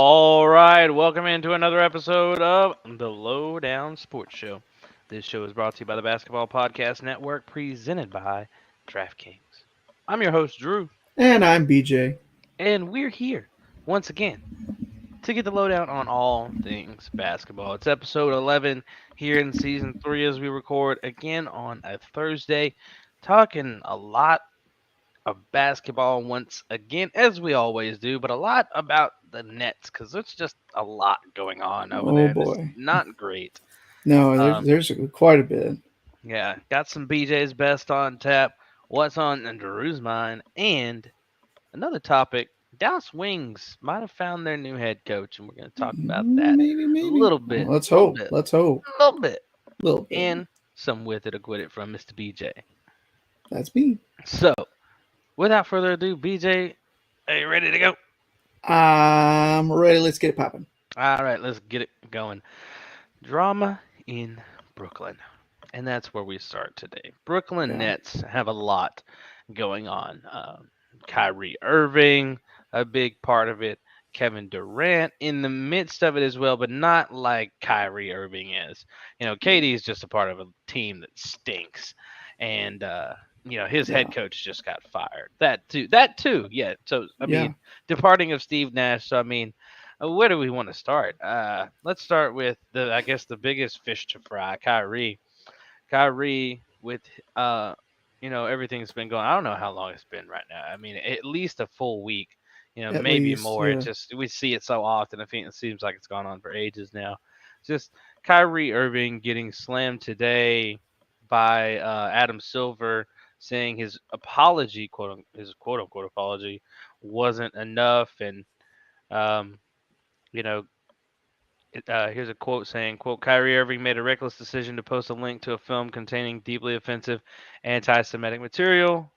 All right, welcome into another episode of the Lowdown Sports Show. This show is brought to you by the Basketball Podcast Network, presented by DraftKings. I'm your host, Drew, And I'm BJ. and we're here once again to get the lowdown on all things basketball. It's episode 11 here in season 3 as we record again on a Thursday, talking a lot of basketball once again, as we always do, but a lot about the Nets because there's just a lot going on over Oh there, and it's boy. not great. No, there's, Um, there's quite a bit. yeah, got some BJ's best on tap, what's on Drew's mind, and another topic. Dallas Wings might have found their new head coach, and we're going to talk about that a Maybe. little bit, Well, let's a little hope. bit, Let's hope. a little bit, A little bit. and some with it or quit it from Mr. BJ. That's me. So, without further ado, BJ, are you ready to go? I'm ready. Let's get it popping. All right, let's get it going. Drama in Brooklyn. And that's where we start today. Brooklyn Yeah. Nets have a lot going on. Kyrie Irving, a big part of it. Kevin Durant in the midst of it as well, but not like Kyrie Irving is. KD is just a part of a team that stinks. And, his head coach just got fired. That too. Yeah. So, I mean, departing of Steve Nash. So, I mean, where do we want to start? Let's start with the biggest fish to fry, Kyrie. Kyrie with everything's been going. I don't know how long it's been right now. I mean, at least a full week. At maybe least, more. yeah. It just we see it so often. I think it seems like it's gone on for ages now. Just Kyrie Irving getting slammed today by Adam Silver, saying his apology, his quote unquote apology, wasn't enough, and um, you know, here's a quote saying, quote, Kyrie Irving made a reckless decision to post a link to a film containing deeply offensive anti-Semitic material.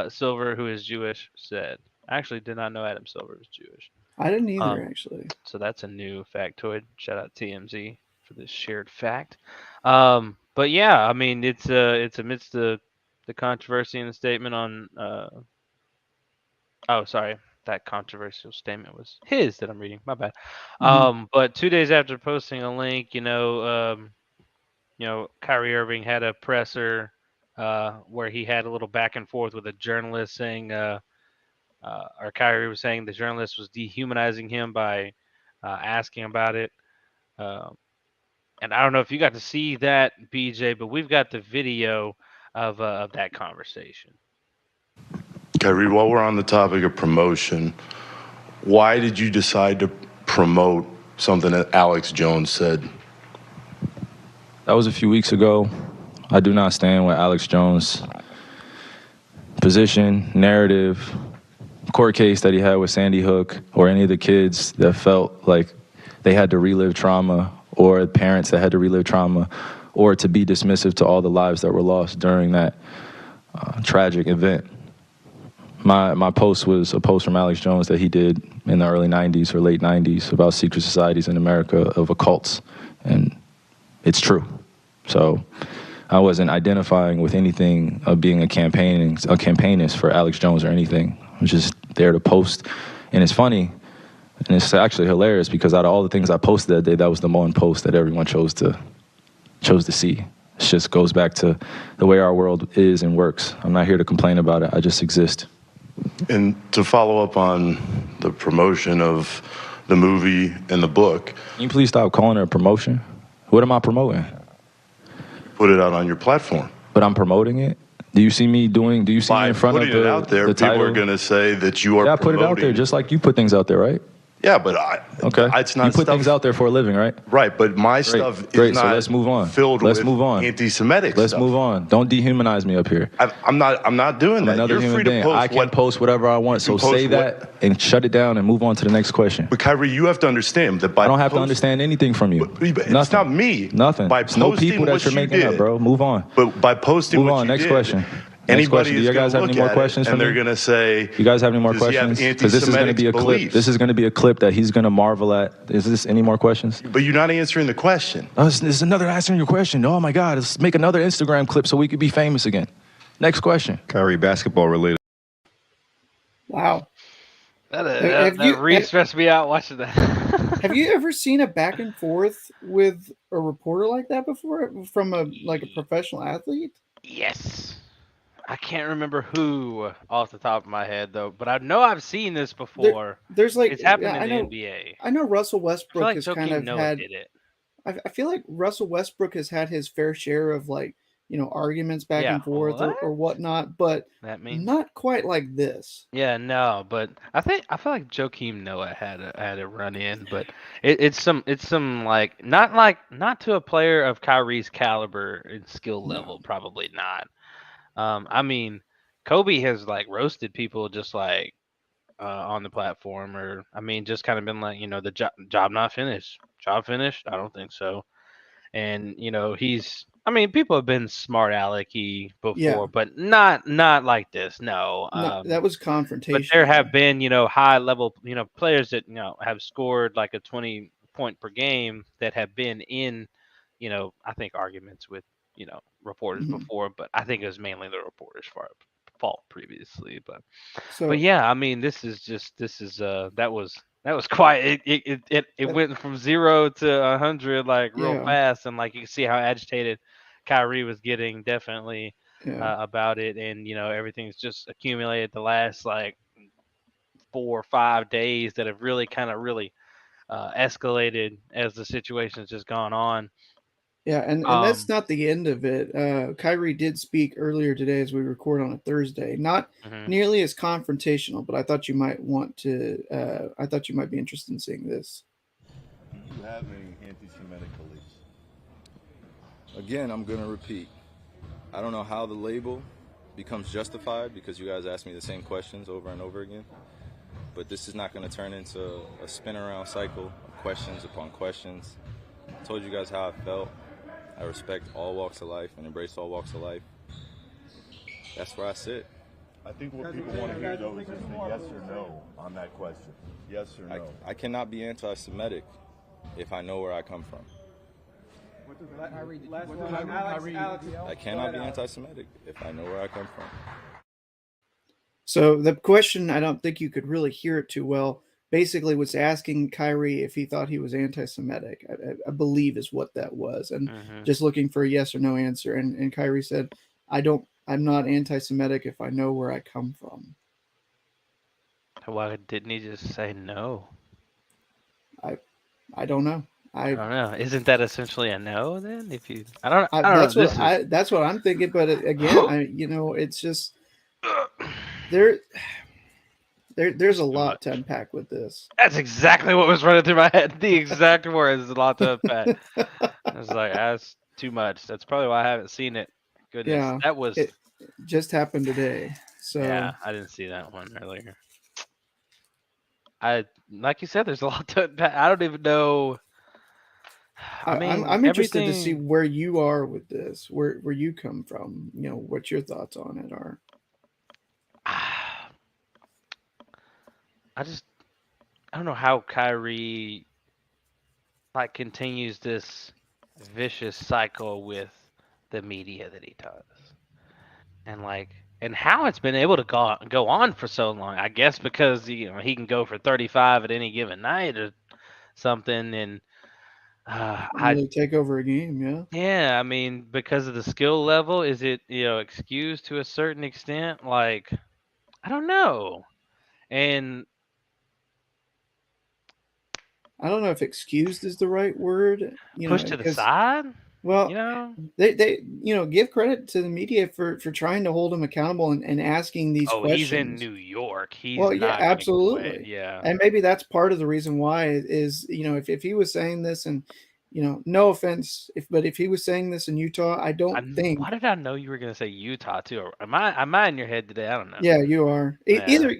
Silver, who is Jewish, said. I actually did not know Adam Silver was Jewish. I didn't either, actually. So that's a new factoid. Shout out TMZ for this shared fact. But yeah, I mean, it's amidst the controversy in the statement on. Oh, sorry. That controversial statement was his that I'm reading. My bad. But 2 days after posting a link, Kyrie Irving had a presser where he had a little back and forth with a journalist saying, or Kyrie was saying the journalist was dehumanizing him by asking about it. And I don't know if you got to see that, BJ, but we've got the video of that conversation. Kyrie, while we're on the topic of promotion, why did you decide to promote something that Alex Jones said? That was a few weeks ago. I do not stand with Alex Jones' position, narrative, court case that he had with Sandy Hook, or any of the kids that felt like they had to relive trauma, or parents that had to relive trauma, or to be dismissive to all the lives that were lost during that tragic event. My post was a post from Alex Jones that he did in the early 90s or late 90s about secret societies in America of occults, and it's true. So I wasn't identifying with anything of being a campaignist for Alex Jones or anything. I was just there to post, and it's funny, and it's actually hilarious because out of all the things I posted that day, that was the one post that everyone chose to see. It just goes back to the way our world is and works. I'm not here to complain about it. I just exist. And to follow up on the promotion of the movie and the book. Can you please stop calling it a promotion? What am I promoting? Put it out on your platform. But I'm promoting it? Do you see me in front of the title? By putting it out there, people are going to say that you are promoting. Yeah, put it out there just like you put things out there, right? Yeah, but it's not. You put things out there for a living, right? Right, but my stuff is not. So let's move on. Filled with anti-Semitic Let's stuff. move on. Don't dehumanize me up here. I'm not doing that. Another human being. I can post whatever I want. So say that and shut it down and move on to the next question. But Kyrie, you have to understand that I don't have to understand anything from you. It's not me. Nothing. By it's no people that you're making up, bro. Move on. But by posting move what on. you Next did, question. Anybody Do you guys have any more questions for me? And they're going to say, you guys have any more questions? Because this is going to be a clip. This is going to be a clip that he's going to marvel at. Is this any more questions? But you're not answering the question. Oh, this is another answering your question. Oh my God, let's make another Instagram clip so we could be famous again. Next question. Kyrie, basketball related. Wow. Have That you re stressed me out watching that. have you ever seen a back and forth with a reporter like that before from a like a Ye- professional athlete? yes. I can't remember who off the top of my head though, but I know I've seen this There, before. there's like It's happened yeah, in the NBA. I know Russell I feel Westbrook like has kind Joakim of Noah had. did it. I feel like Russell Westbrook has had his fair share of like arguments back Yeah. and forth What? or whatnot, but That means? not quite like this. Yeah, no, but I feel like Joakim Noah had a run in, but it's some like not to a player of Kyrie's caliber and skill No, level, probably not. I mean, Kobe has like roasted people just like on the platform, or I mean, just kind of been like, the job not finished, job finished. I don't think so. And he's. I mean, people have been smart alecky yeah, before, but not like this. No. no, that was But there confrontational. have been, high level, players that, have scored like a 20-point per game that have been in, I think arguments with, reporters Hmm. before, but I think it was mainly the reporters' fault previously. But So yeah, I mean, that was quite it that went from 0 to 100 like real yeah, fast, and like you can see how agitated Kyrie was getting, definitely yeah. about it, and everything's just accumulated the last like 4 or 5 days that have really kind of really escalated as the situation's just gone on. Yeah, and that's Um, not the end of it. Kyrie did speak earlier today as we record on a Thursday. Not mhm. nearly as confrontational, but I thought you might want to. I thought you might be interested in seeing this. Do you have any anti-Semitic beliefs? Again, I'm going to repeat. I don't know how the label becomes justified because you guys ask me the same questions over and over again. But this is not going to turn into a spin around cycle of questions upon questions. I told you guys how I felt. I respect all walks of life and embrace all walks of life. That's where I sit. I think what people want to hear though is just a yes or no on that question. Yes or no. I cannot be anti Semitic if I know where I come from. I cannot be anti Semitic if I know where I come from. So the question, I don't think you could really hear it too well. Basically, was asking Kyrie if he thought he was anti-Semitic. I believe is what that was, and Mhm. just looking for a yes or no answer. And Kyrie said, "I don't. I'm not anti-Semitic if I know where I come from." Why didn't he just say no? I I don't know. I don't know. Isn't that essentially a no then? If you, I don't know. That's what This is. that's what I'm thinking. But again, it's just there there's It's a too lot to much. unpack with this. That's exactly what was running through my head. The exact words, a lot to unpack. I was like, that's too much. That's probably why I haven't seen it. Goodness, Yeah, that was. it just happened today. So Yeah, I didn't see that one earlier. I like you said, there's a lot to unpack. I don't even know. I mean, I'm interested to see everything. where you are with this, where you come from. What your thoughts on it are. I just I don't know how Kyrie like continues this vicious cycle with the media that he does. And like and how it's been able to go on for so long. I guess because he can go for 35 at any given night or something, and I Really take over a game, yeah. yeah, I mean because of the skill level, is it excused to a certain extent? Like I don't know, and I don't know if excused is the right word, pushed to the because side, you well, know. they give credit to the media for trying to hold him accountable and asking these Oh, he's in questions. New York. He's Well, yeah, not gonna give away. absolutely. Yeah, And maybe that's part of the reason why is, if he was saying this and, no offense, but if he was saying this in Utah, I don't Why think, did I know you were gonna say Utah too? Or am I in your head today? I don't know. yeah, you are. Yeah, Either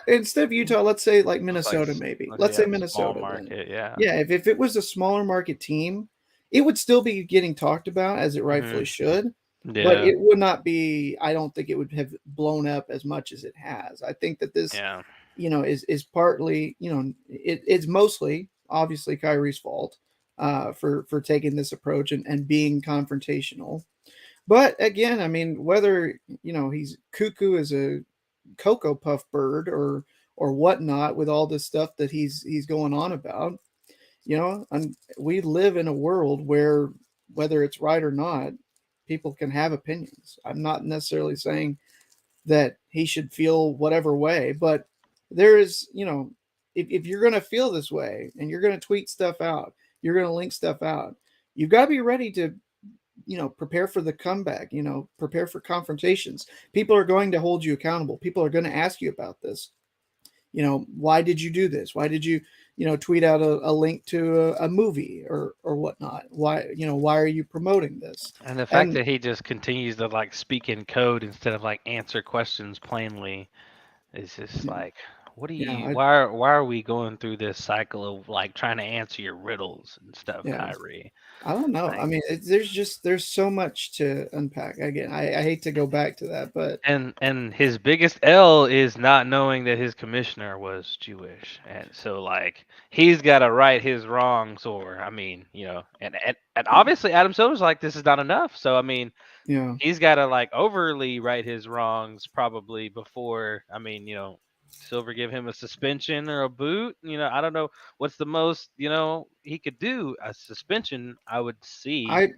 instead of Utah, let's say like looks like Minnesota, maybe. let's Let's yeah, say small Minnesota then. market. Yeah. Yeah, if it was a smaller market team, it would still be getting talked about as it rightfully Hmm. should, but Yeah. it would not be. I don't think it would have blown up as much as it has. I think that this, Yeah. is partly, it's mostly obviously Kyrie's fault for taking this approach and being confrontational. But again, I mean, whether he's cuckoo as a cocoa puff bird or whatnot with all this stuff that he's going on about. And we live in a world where, whether it's right or not, people can have opinions. I'm not necessarily saying that he should feel whatever way, but there is, if you're going to feel this way and you're going to tweet stuff out, you're going to link stuff out, you've got to be ready to, prepare for the comeback, prepare for confrontations. People are going to hold you accountable. People are going to ask you about this. Why did you do this? Why did you, tweet out a link to a movie or whatnot? Why are you promoting this? And the fact And that he just continues to like speak in code instead of like answer questions plainly is just yeah, like, what do yeah, you? Why are we going through this cycle of like trying to answer your riddles and stuff, yeah. Kyrie? I don't know. I Like, mean, there's so much to unpack. Again, I hate to go back to that, but and his biggest L is not knowing that his commissioner was Jewish, and so like he's got to right his wrongs, or I mean, and obviously Adam Silver's like this is not enough, so I mean yeah, he's got to like overly right his wrongs probably before I mean Silver give him a suspension or a boot. I don't know what's the most he could do. A suspension I would see, I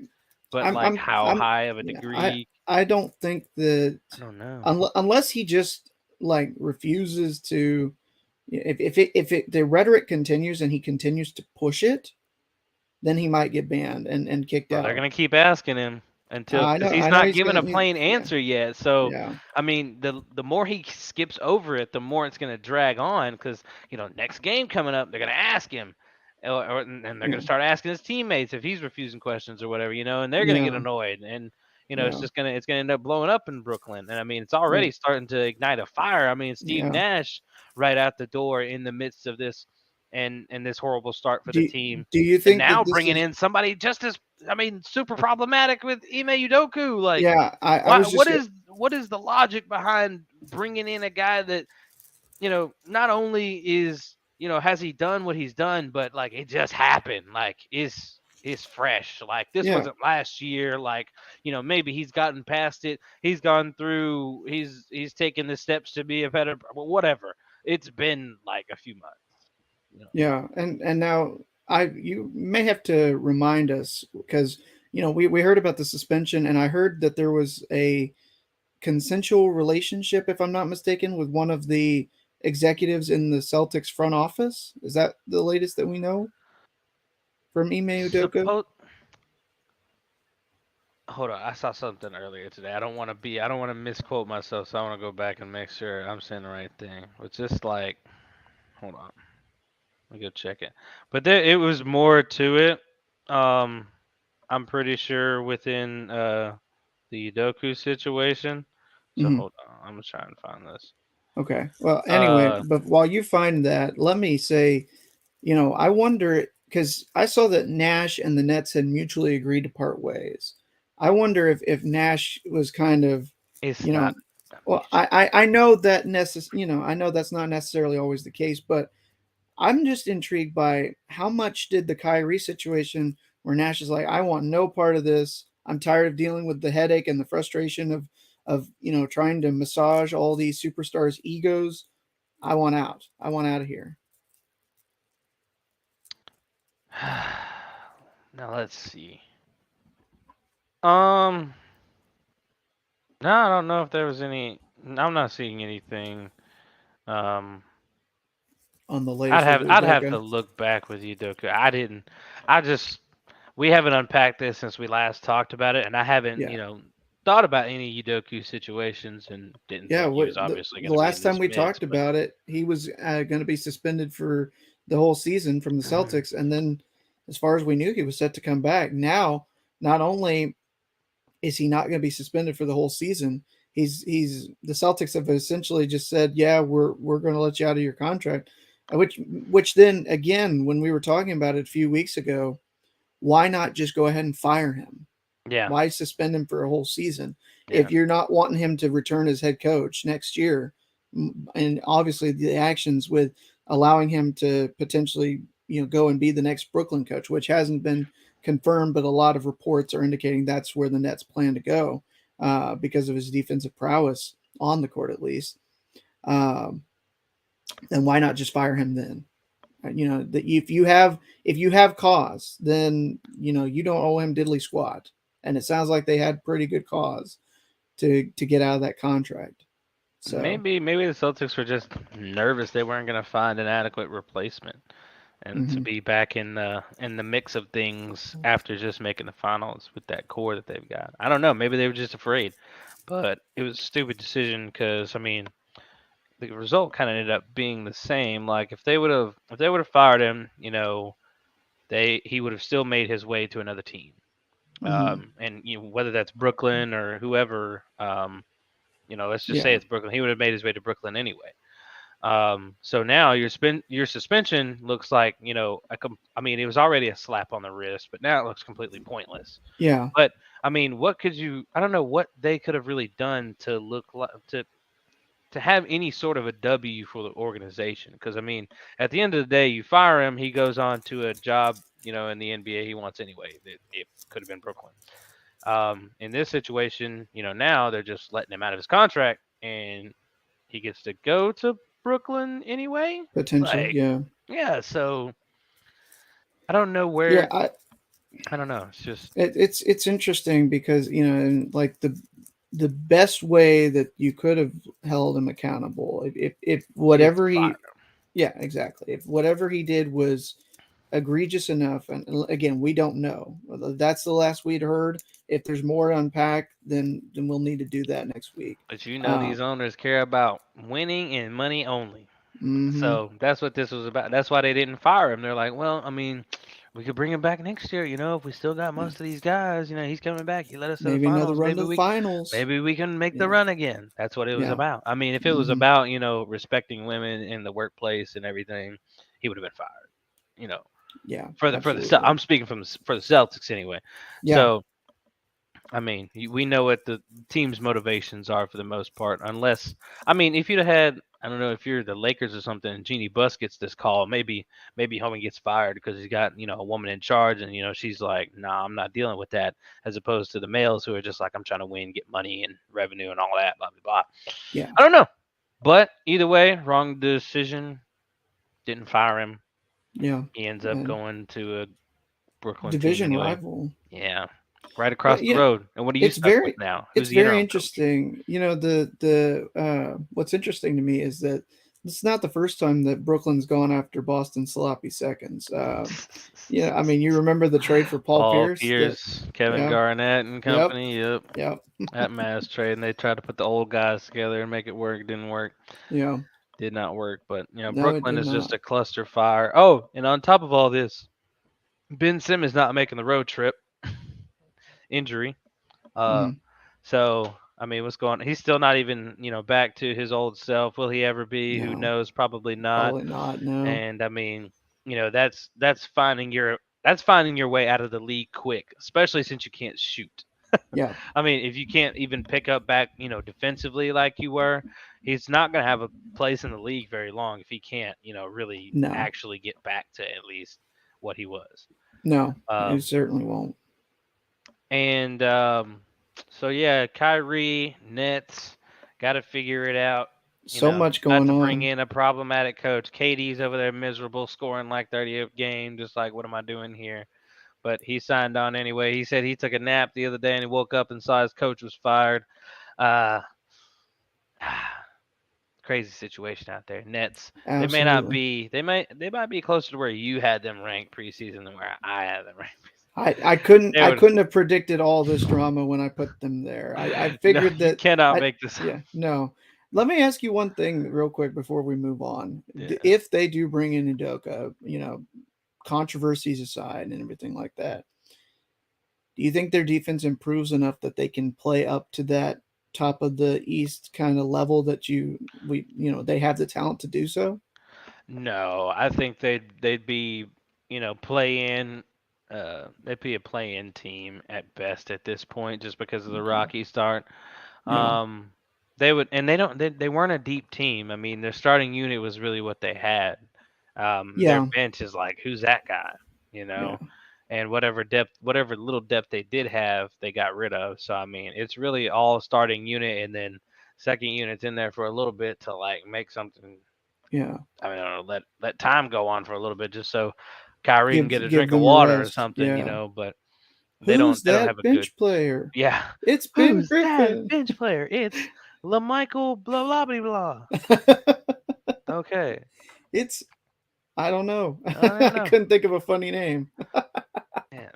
but I'm like I'm how I'm high of a yeah, degree? I don't think that, I don't know. unless he just like refuses to, if the rhetoric continues and he continues to push it, then he might get banned and kicked Well, they're out. gonna keep asking him until I because know he's I know not he's giving gonna a plain yeah, answer yet. So, yeah, I mean, the more he skips over it, the more it's gonna drag on. Because next game coming up, they're gonna ask him, and they're yeah, gonna start asking his teammates if he's refusing questions or whatever, and they're gonna get yeah, annoyed, and it's yeah, just gonna end up blowing up in Brooklyn. And I mean, it's yeah, already starting to ignite a fire. I mean, Steve yeah. Nash right out the door in the midst of this. And this horrible start for the Do team, do you and think now that this bringing is? in somebody just as I mean, super problematic with Ime Udoku. Like, Yeah, I why? was just What is the logic behind bringing in a guy that not only has he done what he's done, but like it just happened. Like is fresh. Like this yeah, wasn't last year. Like maybe he's gotten past it. He's gone through. He's taken the steps to be a better. Whatever. It's been like a few months. yeah, and now you may have to remind us, because we heard about the suspension, and I heard that there was a consensual relationship, if I'm not mistaken, with one of the executives in the Celtics front office. Is that the latest that we know from Ime Udoka? Suppose Hold on, I saw something earlier today. I don't want to misquote myself, so I want to go back and make sure I'm saying the right thing. It's just like, hold on, let me go check it. But it was more to it. Um, I'm pretty sure within the Udoku situation. So Hmm. hold on, I'm gonna try and find this. Okay. Well, anyway, Uh, but while you find that, let me say, I wonder, because I saw that Nash and the Nets had mutually agreed to part ways. I wonder if Nash was kind of, it's you know, not. well, I know that I know that's not necessarily always the case, but I'm just intrigued by how much did the Kyrie situation, where Nash is like, I want no part of this. I'm tired of dealing with the headache and the frustration of trying to massage all these superstars' egos. I want out. I want out of here. Now let's see. Um, no, I don't know if there was any. I'm not seeing anything. Um, On the latest with I'd have to Udoka. look back with you, Doku. I didn't. I just we haven't unpacked this since we last talked about it, and I haven't Yeah. thought about any Udoku situations, and didn't Yeah, think he what was obviously going the to be last in time this we mix. talked about it, he was going to be suspended for the whole season from the But Celtics, and then, as far as we knew, he was set to come back. Now, not only is he not going to be suspended for the whole season, he's the Celtics have essentially just said, yeah, we're going to let you out of your contract, which then again, when we were talking about it a few weeks ago, why not just go ahead and fire him? yeah, Why suspend him for a whole season yeah, if you're not wanting him to return as head coach next year? And obviously, the actions with allowing him to potentially, go and be the next Brooklyn coach, which hasn't been confirmed, but a lot of reports are indicating that's where the Nets plan to go, because of his defensive prowess on the court, at least. Um, then why not just fire him then? You know, that if you have cause, then you don't owe him diddly squat. And it sounds like they had pretty good cause to get out of that contract. So, Maybe the Celtics were just nervous they weren't going to find an adequate replacement, and to mhm. be back in the mix of things after just making the finals with that core that they've got. I don't know. Maybe they were just afraid, but it was a stupid decision because I mean the result kind of ended up being the same. Like if they would have fired him, they he would have still made his way to another team. Mhm. And whether that's Brooklyn or whoever, let's just say Yeah, it's Brooklyn, he would have made his way to Brooklyn anyway. So now your suspension looks like I mean it was already a slap on the wrist, but now it looks completely pointless. yeah, But I mean, what could you? I don't know what they could have really done to look like to have any sort of a W for the organization. Because I mean, at the end of the day, you fire him, he goes on to a job in the NBA he wants anyway. It could have been Brooklyn. In this situation, now they're just letting him out of his contract, and he gets to go to Brooklyn anyway. potentially, Like, yeah, yeah, so I don't know yeah. where. I don't know. It's just It's interesting because and like the best way that you could have held him accountable, if is to whatever fire he, him. yeah, exactly, if whatever he did was egregious enough, and again, we don't know. That's the last we'd heard. If there's more to unpack, then we'll need to do that next week. But Uh, these owners care about winning and money only. mm-hmm. So that's what this was about. That's why they didn't fire him. They're like, well, I mean, we could bring him back next year. If we still got most of these guys, he's coming back. He led us to the Maybe another finals. run to the finals. Maybe we can make the Yeah, run again. That's what it was yeah, about. I mean, if it was mm-hmm. about respecting women in the workplace and everything, he would have been fired. You know, Yeah, for the absolutely. I'm speaking for the Celtics anyway. Yeah, So I mean, we know what the team's motivations are for the most part. Unless, I mean, if you'd have had, I don't know, if you're the Lakers or something, and Jeannie Buss gets this call, maybe Homan gets fired because he's got a woman in charge, and she's like, nah, I'm not dealing with that. As opposed to the males who are just like, I'm trying to win, get money and revenue and all that, blah blah blah. yeah, I don't know, but either way, wrong decision. Didn't fire him. yeah. He ends up And going to a Brooklyn team division anyway. rival. Yeah, right Yeah, across the yeah. road. And what are you It's stuck with very now? Who's it's the very interim coach? interesting. The what's interesting to me is that it's not the first time that Brooklyn's gone after Boston sloppy seconds. Yeah, I mean, you remember the trade for Paul Paul Pierce? That Pierce, Kevin Yeah, Garnett and yep, company. Yep. yep, That mass trade, and they tried to put the old guys together and make it work. Didn't work. yeah. Did not work. But No, it Brooklyn did is just not. a cluster fire. Oh, and on top of all this, Ben Simmons not making the road trip. Injury. Uh, Mm, so I mean, what's going on? He's still not even back to his old self. Will he ever be? Who no, knows? Probably not. probably not. No. And I mean, that's finding your way out of the league quick, especially since you can't shoot. Yeah. I mean, if you can't even pick up back, defensively like you were, he's not going to have a place in the league very long if he can't, really No. actually get back to at least what he was. No. It Um, certainly won't. and so yeah, Kyrie Nets got to figure it out. So much About going to bring on. in a problematic coach. KD's over there miserable, scoring like 30 a game, just like what am I doing here? But he signed on anyway. He said he took a nap the other day and he woke up and saw his coach was fired. Uh, Crazy situation out there. Nets. They may not Absolutely. be. They might be closer to where you had them ranked preseason than where I had them ranked. I couldn't They I would. couldn't have predicted all this drama when I put them there. I No, figured you that cannot I make this. yeah, no. Let me ask you one thing real quick before we move on. Yeah. If they do bring in Udoka, controversies aside and everything like that, do you think their defense improves enough that they can play up to that top of the East kind of level that they have the talent to do so? No, I think they'd be play in. They'd be a play in team at best at this point, just because of the Okay. rocky start. Yeah. Um, they would, and they don't. They weren't a deep team. I mean, their starting unit was really what they had. Their Yeah. bench is like, who's that guy? You Yeah. know, and whatever little depth they did have, they got rid of. So I mean, it's really all starting unit, and then second units in there for a little bit to like make something. Yeah. I mean, I don't know, let time go on for a little bit just so Kyrie can get a Give drink of them a water or rest. something, Yeah. But Who's they don't that have a good. bench player? Yeah. It's Ben Who's that Griffin. bench player? It's LaMichael blah blah blah blah. Okay. It's I don't know. I don't I know. couldn't think of a funny name. Yeah.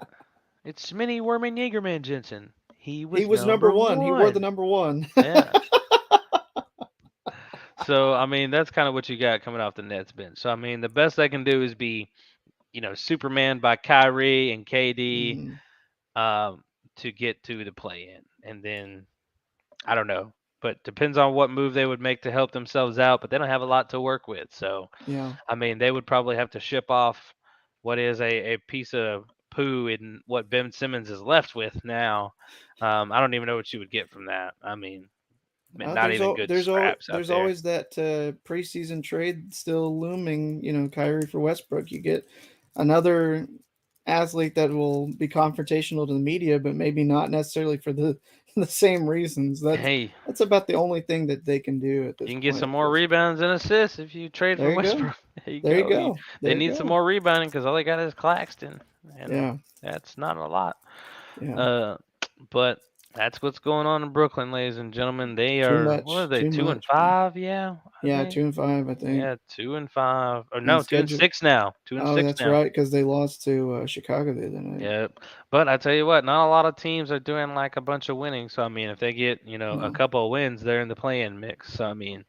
It's Smitty Werman Jaegerman Jensen. He He was was number number one. He wore the one. number one. Yeah. So I mean that's kind of what you got coming off the Nets bench. So I mean the best they can do is be, Superman by Kyrie and KD, Mhm. um, to get to the play in. And then I don't know. But depends on what move they would make to help themselves out, but they don't have a lot to work with. So Yeah. I mean they would probably have to ship off what is a piece of poo in what Ben Simmons is left with now. I don't even know what you would get from that. I mean, not even good scraps out There's there. always that preseason trade still looming. You know, Kyrie for Westbrook. You get another athlete that will be confrontational to the media, but maybe not necessarily for the the same reasons. Hey, That's about the only thing that they can do at you this can get point. some more rebounds and assists if you trade for There you go. Westbrook. There you There you go. go. They There you need some go. more rebounding because all they got is Claxton, and Yeah. that's not a lot. Yeah. Uh, but that's what's going on in Brooklyn, ladies and gentlemen. They Too are what are much. they? Too Two and much, man. five, yeah, I Yeah, think. 2-5, I think. Yeah, 2 and 5. Or And no, two and schedule. six now. Two and Oh, six that's now. right, because they lost to Chicago the other night. Yep. But I tell you what, not a lot of teams are doing like a bunch of winning. So I mean, if they get a No. couple of wins, they're in the play-in mix. So I mean,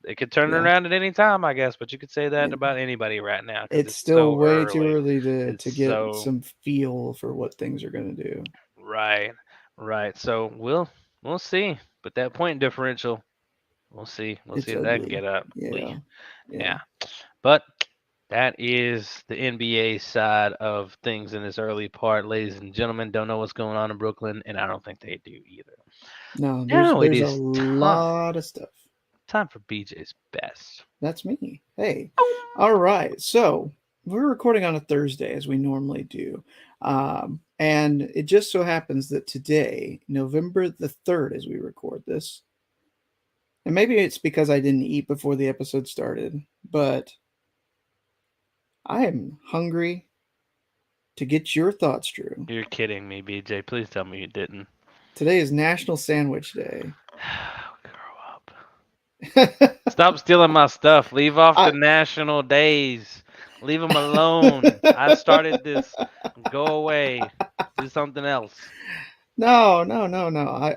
they could turn it Yeah. around at any time, I guess. But you could say that It, about anybody right now because it's it's still so way too early. early It's to get so some feel for what things are going to do. right, right. So we'll see. But that point differential, we'll see. We'll see It's if that can ugly. get up. Yeah. Yeah. Yeah. But that is the NBA side of things in this early part, ladies and gentlemen. Don't know what's going on in Brooklyn, and I don't think they do either. No, Now it there's a is time lot of stuff. for BJ's best. That's me. Hey. All right. So we're recording on a Thursday as we normally do. And it just so happens that today, November the 3rd, as we record this, and maybe it's because I didn't eat before the episode started, but I am hungry to get your thoughts, Drew. You're kidding me, BJ. Please tell me you didn't. Today is National Sandwich Day. Grow up. Stop stealing my stuff. Leave off the I national days. Leave them alone. I started this. Go away. Do something else. no.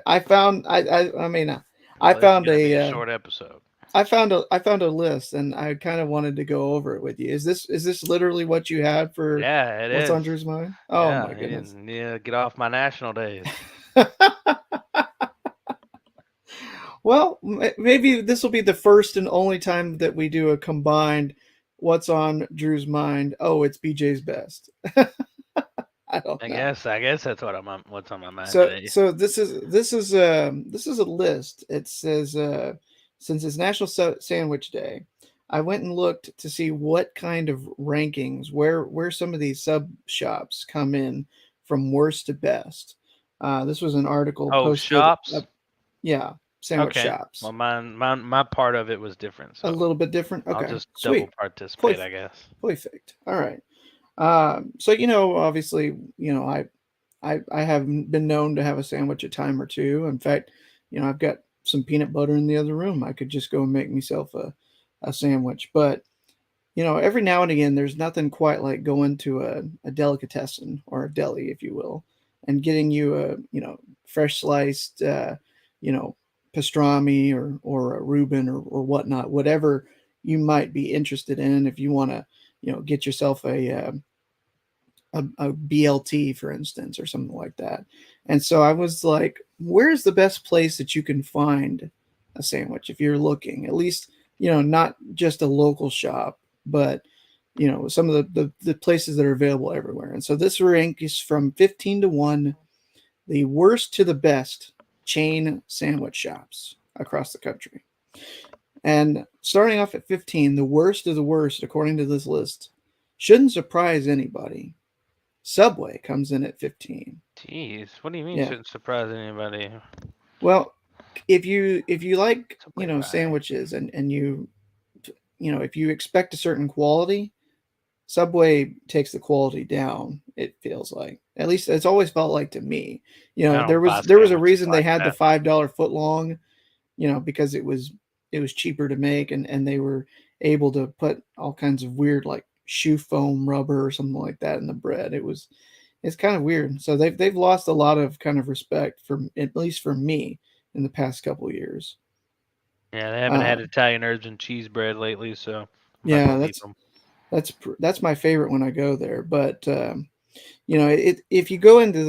I found I mean I Well, this is found gonna be a a short episode. I found a list and I kind of wanted to go over it with you. Is this literally what you had for Yeah, it what's on is. Drew's mind? Oh Yeah, my he goodness. didn't need to get off my national days. Well, maybe this will be the first and only time that we do a combined what's on Drew's mind. Oh, it's BJ's best. I don't know. I guess that's what's on my mind today. So this is a list. It says since it's National Sandwich Day, I went and looked to see what kind of rankings where some of these sub shops come in from worst to best. This was an article Oh, posted. shops. Yeah, sandwich Okay. shops. Well, my part of it was different, A so little bit different. I'll Okay, just double sweet. participate, Perfect. I guess. Perfect. All right. So obviously, I have been known to have a sandwich a time or two. In fact, I've got some peanut butter in the other room. I could just go and make myself a sandwich. But every now and again, there's nothing quite like going to a delicatessen or a deli, if you will, and getting you a fresh sliced you know pastrami or a Reuben or whatnot, whatever you might be interested in. If you want to get yourself a BLT, for instance, or something like that. And so I was like, where's the best place that you can find a sandwich if you're looking? At least, not just a local shop, but some of the places that are available everywhere. And so this rank is from 15 to 1, the worst to the best chain sandwich shops across the country. And starting off at 15, the worst of the worst, according to this list, shouldn't surprise anybody. Subway comes in at 15. Jeez, what do you mean Yeah. shouldn't surprise anybody? Well, if you like, Subway ride. sandwiches and you if you expect a certain quality, Subway takes the quality down. It feels like, at least it's always felt like to me. I There don't buy was a sandwiches reason they like had the that. $5 foot long, because it was cheaper to make, and they were able to put all kinds of weird like shoe foam rubber or something like that in the bread. It's kind of weird. So they've lost a lot of kind of respect for, at least for me, in the past couple of years. Yeah, they haven't Uh, had Italian herbs and cheese bread lately, so I'm not yeah, gonna beat them. that's my favorite when I go there. But if you go into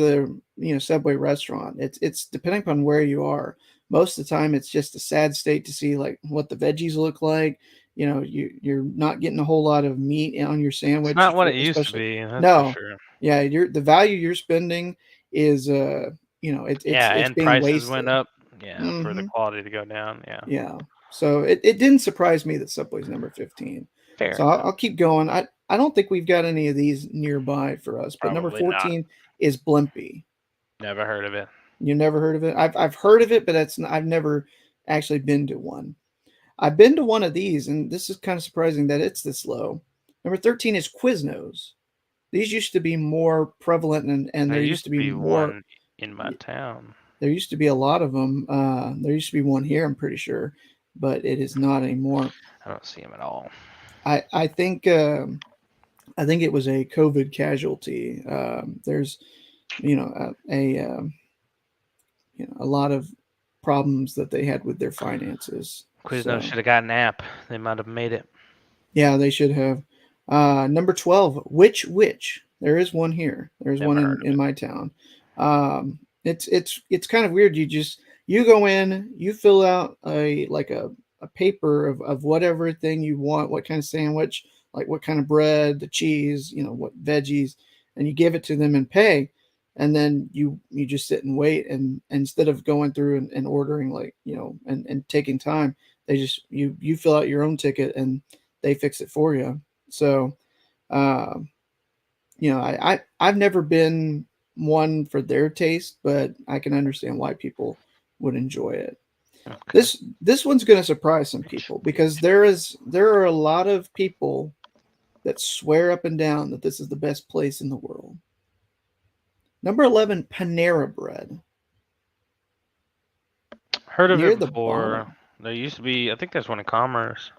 the Subway restaurant, it's depending upon where you are. Most of the time, it's just a sad state to see like what the veggies look like. You're not getting a whole lot of meat on your It's sandwich, not what it used to especially. be, that's for No, sure. yeah, the value you're spending is Yeah, it's and being prices went wasted. up. Yeah, for the Hmm. quality to go down. Yeah, Yeah. So it didn't surprise me that Subway's number 15. fair So I'll enough. keep going. I don't think we've got any of these nearby for us, but number Probably not. 14 is Blimpie. Never heard of it. You never heard of it? I've heard of it, but I've never actually been to one. I've been to one of these, and this is kind of surprising that it's this low. Number 13 is Quiznos. These used to be more prevalent, and There there used used to to be be more. one in my town. There used to be a lot of them. There used to be one here, I'm pretty sure, but it is not anymore. I don't see them at all. I think I think it was a COVID casualty. There's a lot of problems that they had with their finances. Quiznos So should have got an app. They might have made it. yeah, they should have. Number 12, which there is one here. There's one Never heard in of my town. It's kind of weird. You go in, you fill out a paper of whatever thing you want, what kind of sandwich, like what kind of bread, the cheese, what veggies, and you give it to them and pay. And then you just sit and wait, and instead of going through and ordering, like, and taking time, they just you fill out your own ticket and they fix it for you. So, uh, I've never been one for their taste, but I can understand why people would enjoy it. it. Okay. This one's going to surprise some Which people, because which? there are a lot of people that swear up and down that this is the best place in the world. Number 11, Panera Bread, Heard of near it the before. bottom. There used to be. I think there's one in Commerce.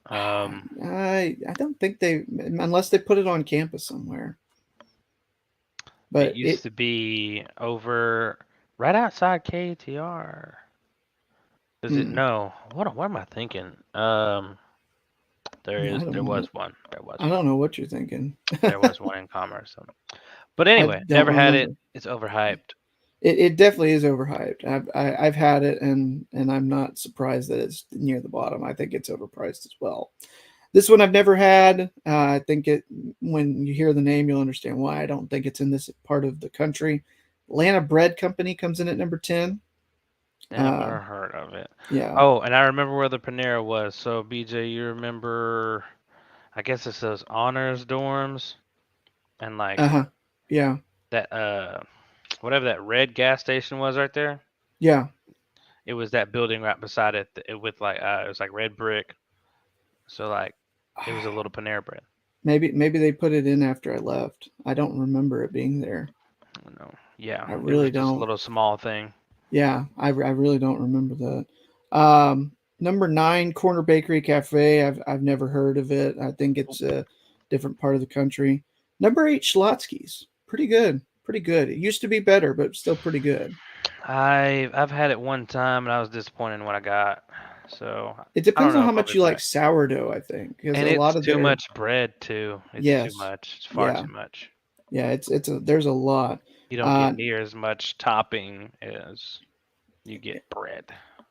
I don't think they, unless they put it on campus somewhere. It But used to be over right outside KTR. Does it? hmm, No. What am I thinking? There I is. There don't know. was one. There was I one. don't know what you're thinking. There was one in Commerce. But I anyway, don't never had it. remember. It's overhyped. It definitely is overhyped. I've had it, and I'm not surprised that it's near the bottom. I think it's overpriced as well. This one I've never had. I think it when you hear the name, you'll understand why. I don't think it's in this part of the country. Atlanta Bread Company comes in at number 10. Uh, Never heard of it. yeah. Oh, and I remember where the Panera was. So BJ, you remember? I guess it's those honors dorms and Uh like huh. Yeah. that whatever that red gas station was right there. Yeah. It was that building right beside it, with like it was like red brick. So like it was a little Panera Bread. Maybe they put it in after I left. I don't remember it being there. I don't know. Yeah, I it was really just a don't. little small thing. Yeah, I really don't remember that. Number 9, Corner Bakery Cafe. I've never heard of it. I think it's a different part of the country. Number 8, Schlotsky's. Pretty good. Pretty good. It used to be better, but still pretty good. I've had it one time and I was disappointed in what I got. So It I don't depends on know how if I'll much be you like back. sourdough, I think, because And a it's lot of too their much bread too. It's too yes, much. It's far yeah, too much. yeah. There's a lot. You don't get Uh, near as much topping as you get bread.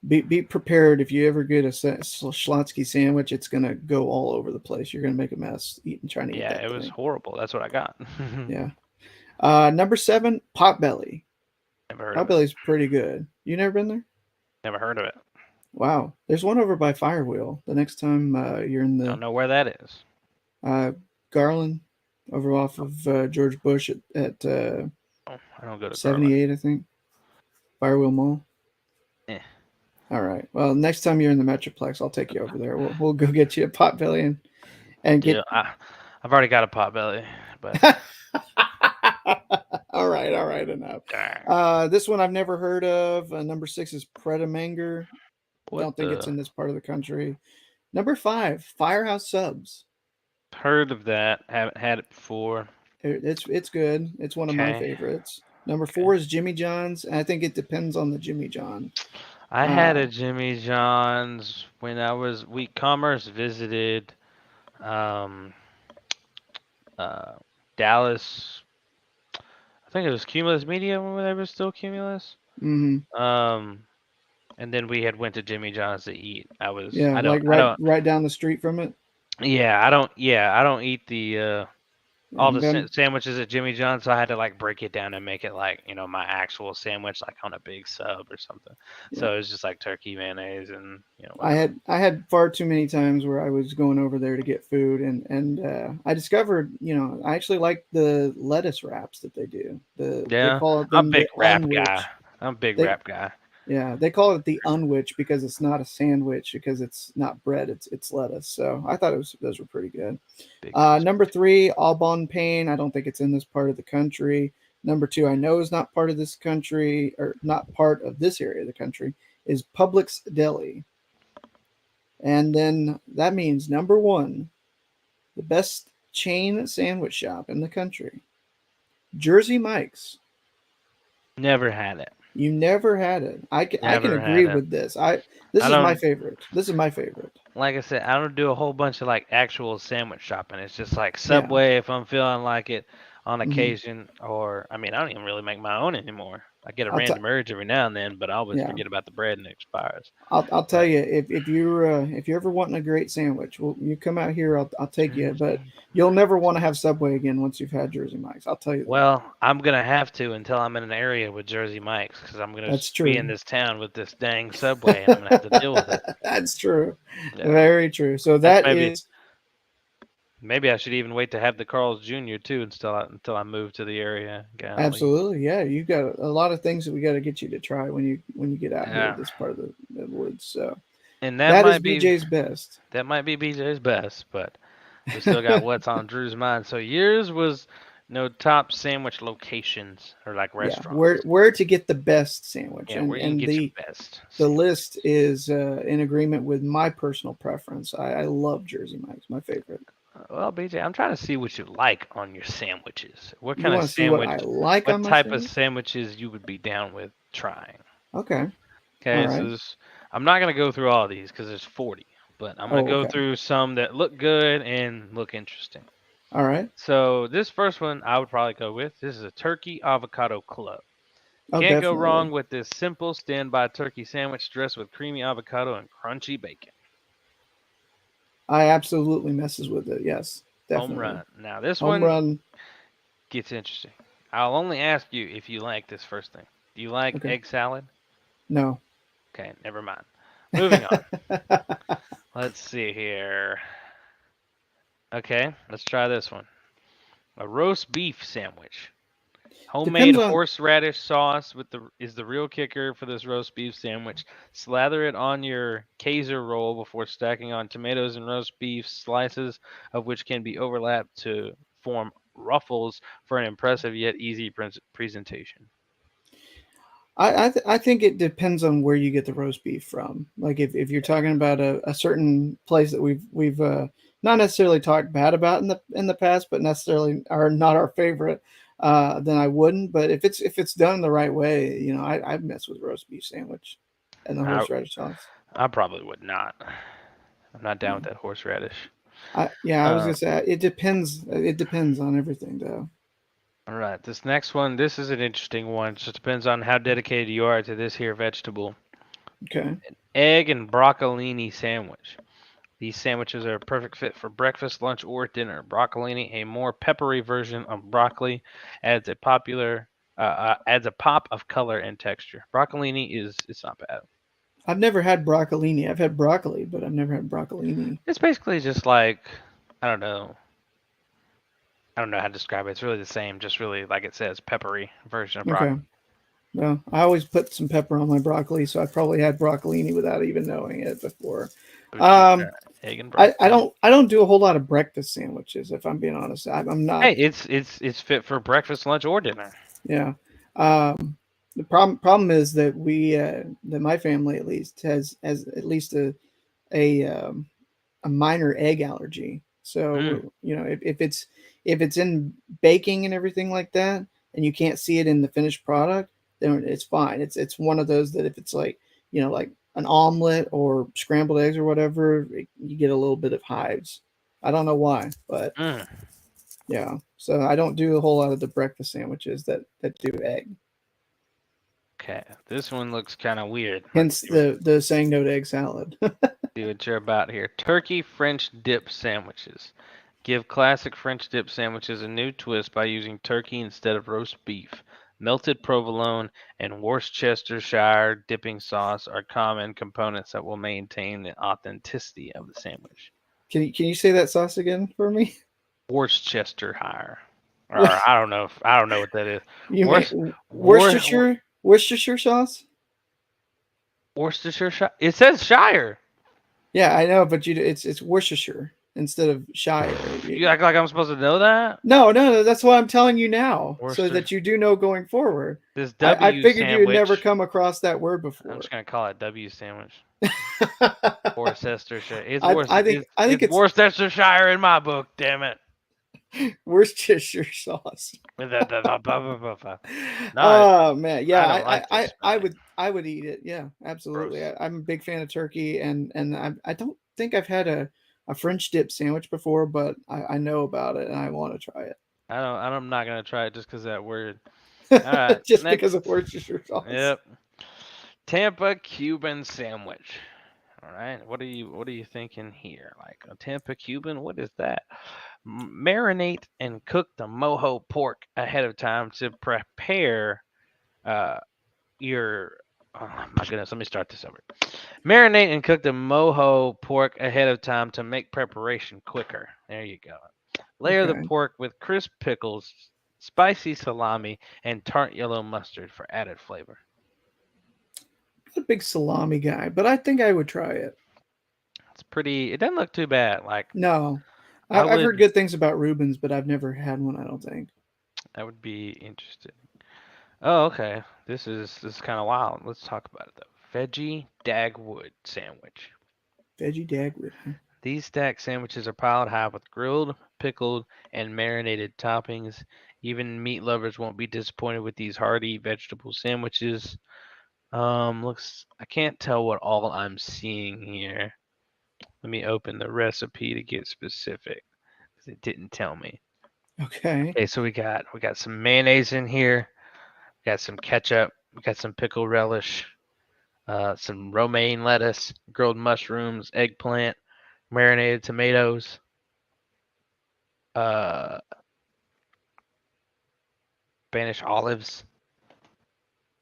be prepared if you ever get a Schlotsky sandwich. It's gonna go all over the place. You're gonna make a mess eating trying to eat Yeah, that it was thing. horrible. That's what I got. Yeah. Number 7, Potbelly. Never heard of it. Potbelly's pretty good. You never been there? Never heard of it. Wow. There's one over by Firewheel. The next time you're in the Don't know where that is. uh, Garland, over off of George Bush at Oh, I don't go to Garland. 78, I think. Firewheel Mall. Eh. All right. Well, next time you're in the Metroplex, I'll take you over there. We'll go get you a Potbelly and get. Deal. I've already got a pot belly, but All right, enough. darn, This one I've never heard of. Number 6 is Predamanger. what Don't think it's the? in this part of the country. Number 5, Firehouse Subs. Heard of that? Haven't had it before. It's good. It's one of my Okay. favorites. Number Okay. 4 is Jimmy John's, and I think it depends on the Jimmy John. I had Uh, a Jimmy John's when I was Week Commerce visited um uh Dallas. I think it was Cumulus Media when they were still Cumulus. hmm Um and then we had went to Jimmy John's to eat. Yeah, like I right don't right down the street from it. I don't eat the Yeah, all the sandwiches at Jimmy John's, so I had to like break it down and make it like my actual sandwich, like on a big sub or something. yeah. So it was just like turkey, mayonnaise, and I whatever. had I had far too many times where I was going over there to get food, and I discovered I actually like the lettuce wraps that they do. They Yeah, call it I'm a them big the rap guy. unwich. I'm a big They rap guy. Yeah, they call it the unwich because it's not a sandwich because it's not bread, it's lettuce. So I thought those were pretty good. Big cheese. Number 3, Aubon Pain. I don't think it's in this part of the country. Number 2, I know is not part of this country or not part of this area of the country, is Publix Deli. And then that means number 1, the best chain sandwich shop in the country, Jersey Mike's. Never had it. You never had it. I can Never agree had it. with this. This I is my don't favorite. This is my favorite. like I said. I don't do a whole bunch of like actual sandwich shopping. It's just like Yeah. Subway if I'm feeling like it on hmm occasion, or I mean I don't even really make my own anymore. I get a I'll t- random urge every now and then, but I always yeah. forget about the bread and it expires. I'll tell But you if you're ever wanting a great sandwich, well, you come out here. I'll take you, but Jersey. you'll never want to have Subway again once you've had Jersey Mike's. I'll tell you that. Well, I'm gonna have to until I'm in an area with Jersey Mike's, because I'm gonna That's be in true. this town with this dang Subway, and I'm gonna have to deal with it. That's true. Yeah, Very true. So that's that is maybe I should even wait to have the Carl's Jr. too until I move to the area. Golly. absolutely, yeah. You got a lot of things that we got to get you to try when you get out here, Yeah, this part of the woods. So and that is BJ's best. that might be BJ's best, but we still got what's on Drew's mind. So yours was top sandwich locations or like Yeah, restaurants. where to get the best sandwich, Yeah, where you can and get your the best the sandwich. list is in agreement with my personal preference. I love Jersey Mike's, my favorite. Well, BJ, I'm trying to see what you like on your sandwiches. What You kind of want to see what I sandwich, like what on my type of sandwich? sandwiches you would be down with trying? Okay, all Okay, right. I'm not gonna go through all these because there's 40, but I'm gonna Oh, go okay, through some that look good and look interesting. all right. So this first one I would probably go with. This is a turkey avocado club. Oh, Can't go wrong definitely. with this simple standby turkey sandwich dressed with creamy avocado and crunchy bacon. I absolutely messes with it. Yes, Home definitely. run. Now this Home one run. gets interesting. I'll only ask you if you like this first thing. Do you like Okay. egg salad? No. Okay, never mind. Moving on. Let's see here. Okay, let's try this one. A roast beef sandwich. Homemade Depends on. horseradish sauce is the real kicker for this roast beef sandwich. Slather it on your Kaiser roll before stacking on tomatoes and roast beef slices, of which can be overlapped to form ruffles for an impressive yet easy presentation. I think it depends on where you get the roast beef from. Like if you're talking about a certain place that we've not necessarily talked bad about in the past, but necessarily are not our favorite, then I wouldn't. But if it's done the right way, I mess with roast beef sandwich and the I horseradish sauce. I probably would not. I'm not down Yeah. with that horseradish. I was Uh, gonna say it depends. It depends on everything though. all right, this next one, this is an interesting one. It just depends on how dedicated you are to this here vegetable. Okay. Egg and broccolini sandwich. These sandwiches are a perfect fit for breakfast, lunch, or dinner. Broccolini, a more peppery version of broccoli, adds a pop of color and texture. Broccolini is it's not bad. I've never had broccolini. I've had broccoli, but I've never had broccolini. It's basically just like I don't know. I don't know how to describe it. It's really the same, just really like it says, peppery version of Okay. broccoli. No, I always put some pepper on my broccoli, so I probably had broccolini without even knowing it before. What you Um, got? Egg and I broccoli. don't do a whole lot of breakfast sandwiches, if I'm being honest. I'm not. Hey, it's fit for breakfast, lunch, or dinner. Yeah. Um, the problem is that that my family at least has at least a a minor egg allergy. Mm, So if it's in baking and everything like that, and you can't see it in the finished product, then it's fine. It's one of those that if it's like like an omelet or scrambled eggs or whatever, you get a little bit of hives. I don't know why, but mm. yeah. So I don't do a whole lot of the breakfast sandwiches that do egg. Okay, this one looks kind of weird. Let's Hence the saying no to egg salad. see what you're about here. Turkey French dip sandwiches. Give classic French dip sandwiches a new twist by using turkey instead of roast beef. Melted provolone and Worcestershire dipping sauce are common components that will maintain the authenticity of the sandwich. Can you say that sauce again for me? Worcestershire, What or I don't know what that is. you Worc mean Wor Worcestershire sauce? Worcestershire. It says Shire. Yeah, I know, but it's Worcestershire instead of Shire. You act like I'm supposed to know that. No, that's why I'm telling you now, so Worcester. that you do know going forward. This I W figured you had never sandwich. come across that word I'm before. just gonna call it W sandwich. I, Worcestershire. I think It's it's Worcestershire in my book. Damn it. Worcestershire sauce. No, Oh man, yeah, I don't like this spelling. I would eat it. Yeah, absolutely. Gross. I'm a big fan of turkey, and I don't think I've had a French dip sandwich before, but I know about it and I want to try I'm not gonna try it just because that word. All right, it just because of next. Worcestershire sauce. Yep. Tampa Cuban sandwich. All right. What are you thinking here? Like a Tampa Cuban? What is that? Marinate and cook the mojo pork ahead of time to prepare uh, your. Oh my goodness, let me start this over. Marinate and cook the mojo pork ahead of time to make preparation quicker. There you go. Layer the Okay, pork with crisp pickles, spicy salami, and tart yellow mustard for added flavor. I'm a big salami guy, but I think I would try it. It's pretty. It doesn't look too bad. Like No, I I've heard would. good things about Rubens, but I've never had one. I don't think. I would be interested. Oh, okay. This is kind of wild. Let's talk about it though. Veggie Dagwood sandwich. Veggie Dagwood. Huh? These stacked sandwiches are piled high with grilled, pickled, and marinated toppings. Even meat lovers won't be disappointed with these hearty vegetable sandwiches. Looks. I can't tell what all I'm seeing here. Let me open the recipe to get specific because it didn't tell me. Okay. Okay, so we got some mayonnaise in here. We got some ketchup. We got some pickle relish. Some romaine lettuce, grilled mushrooms, eggplant, marinated tomatoes, uh, Spanish olives.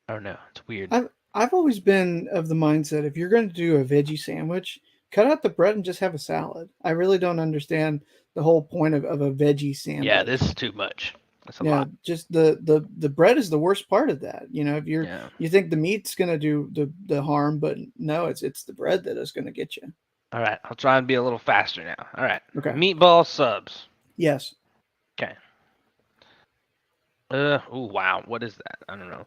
I don't know. It's weird. I've always been of the mindset if you're going to do a veggie sandwich, cut out the bread and just have a salad. I really don't understand the whole point of a veggie Yeah, this sandwich. is too much. That's a Yeah, lot. just the bread is the worst part of that. If Yeah. you think the meat's going to do the harm, but no, it's the bread that is going to get you. All right. I'll try and be a little faster now. All right. Okay. Meatball subs. Yes. Okay. Oh wow. What is that? I don't know.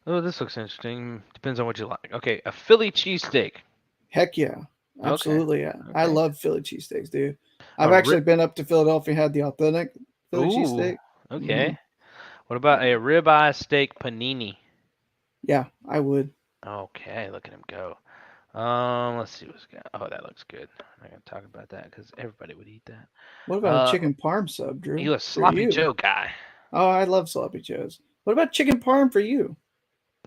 Oh, this looks interesting. Depends on what you like. Okay. A Philly cheesesteak. Heck yeah. Okay. Absolutely. Yeah. I Okay. love Philly cheesesteaks, dude. A I've rib. actually been up to Philadelphia, had the authentic Philly Ooh. cheesesteak. Hmm. Okay. What about a ribeye steak panini? Yeah, I would. Okay, look at him go. Let's see what's got. Oh, that looks good. I'm not gonna talk about that because everybody would eat that. What about a Uh, chicken parm sub, Drew? you a For sloppy you. Joe guy. Oh, I love sloppy joes. What about chicken parm for you?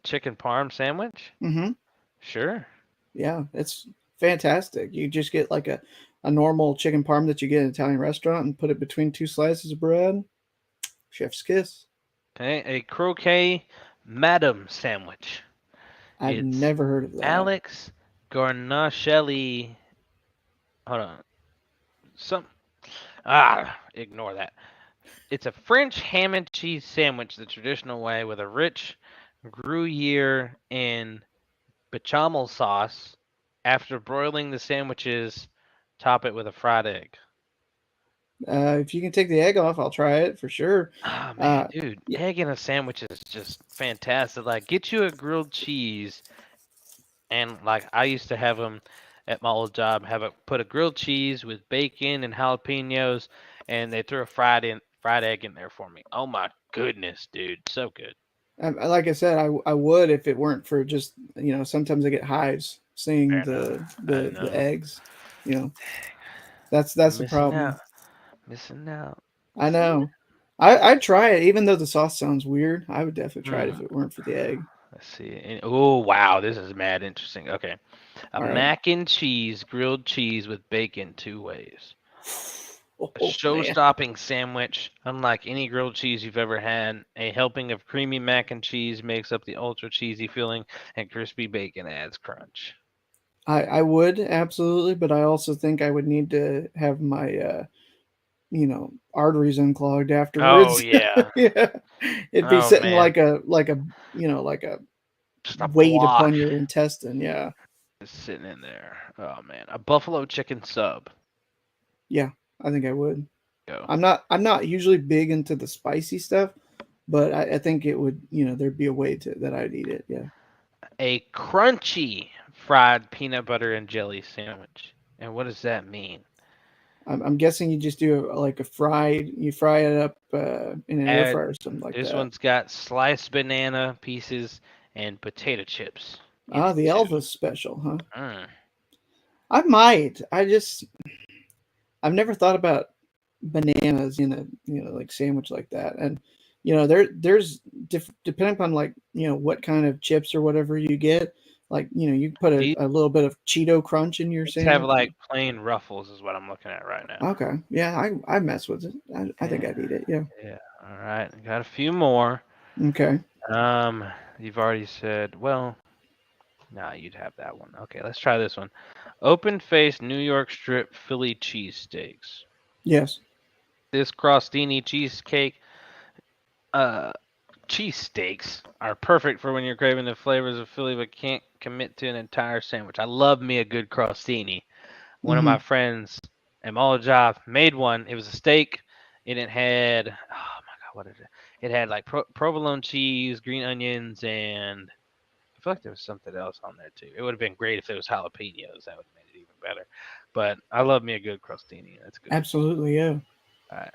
Chicken parm sandwich? Mm-hmm. Sure. Yeah, it's fantastic. You just get like a normal chicken parm that you get at an Italian restaurant and put it between two slices of bread. Chef's kiss. Okay, a croquet madam sandwich. I've It's never heard of that. Alex Garnaschelli. Hold on. Some. Ignore that. It's a French ham and cheese sandwich the traditional way with a rich Gruyere in bechamel sauce. After broiling the sandwiches, top it with a fried egg. If you can take the egg off, I'll try it for sure. Ah, man, Uh, dude, yeah, egg in a sandwich is just fantastic. Like, get you a grilled cheese, and like I used to have them at my old job. Have a put a grilled cheese with bacon and jalapenos, and they threw a fried egg in there for me. Oh my goodness, dude, so good. like I said, I would if it weren't for just sometimes I get hives seeing Fair enough. I the know. eggs. You know I'm that's the missing out. problem. Missing out. I See? know. I'd try it even though the sauce sounds weird. I would definitely try it if Mm, it weren't for the egg. let's see. Oh wow, this is mad interesting. Okay, a All right. mac and cheese, grilled cheese with bacon, two ways. A Oh man, show-stopping sandwich, unlike any grilled cheese you've ever had. A helping of creamy mac and cheese makes up the ultra cheesy filling, and crispy bacon adds crunch. I would absolutely, but I also think I would need to have my arteries unclogged Oh afterwards. yeah. Yeah, it'd be Oh sitting man. like a Just a weight block upon your intestine. Yeah, is sitting in there. Oh man. A buffalo chicken sub. yeah, I think I would. Go. I'm not usually big into the spicy stuff, but I think it would there'd be a way to that I'd eat it. Yeah, A crunchy fried peanut butter and jelly sandwich. And what does that mean? I'm guessing you just do like a fried, you fry it up in an air Add fryer or something like this that. one's got sliced banana pieces and potato chips in Ah, it the too. Elvis special, huh? Mm. I might. I've never thought about bananas in a like sandwich like that, and there's depending upon like what kind of chips or whatever you get. Like you put These a little bit of Cheeto crunch in your have sandwich. like plain ruffles is what I'm looking at right now. Okay, yeah, I mess with it. I think Yeah. I'd eat it. Yeah. Yeah. All right. Got a few more. Okay. Um, you've already said, well, no, you'd have that one. Okay, let's try this one. Open faced New York strip Philly cheesesteaks. Yes. This crostini cheesecake, uh, cheesesteaks are perfect for when you're craving the flavors of Philly but can't commit to an entire sandwich. I love me a good crostini. One of Mm-hmm. my friends at my old job made one. It was a steak, and it had, oh my god, what is it? It had like provolone cheese, green onions, and I feel like there was something else on there too. It would have been great if it was jalapenos. That would have made it even better. But I love me a good crostini. That's good. Absolutely. Yeah. All right.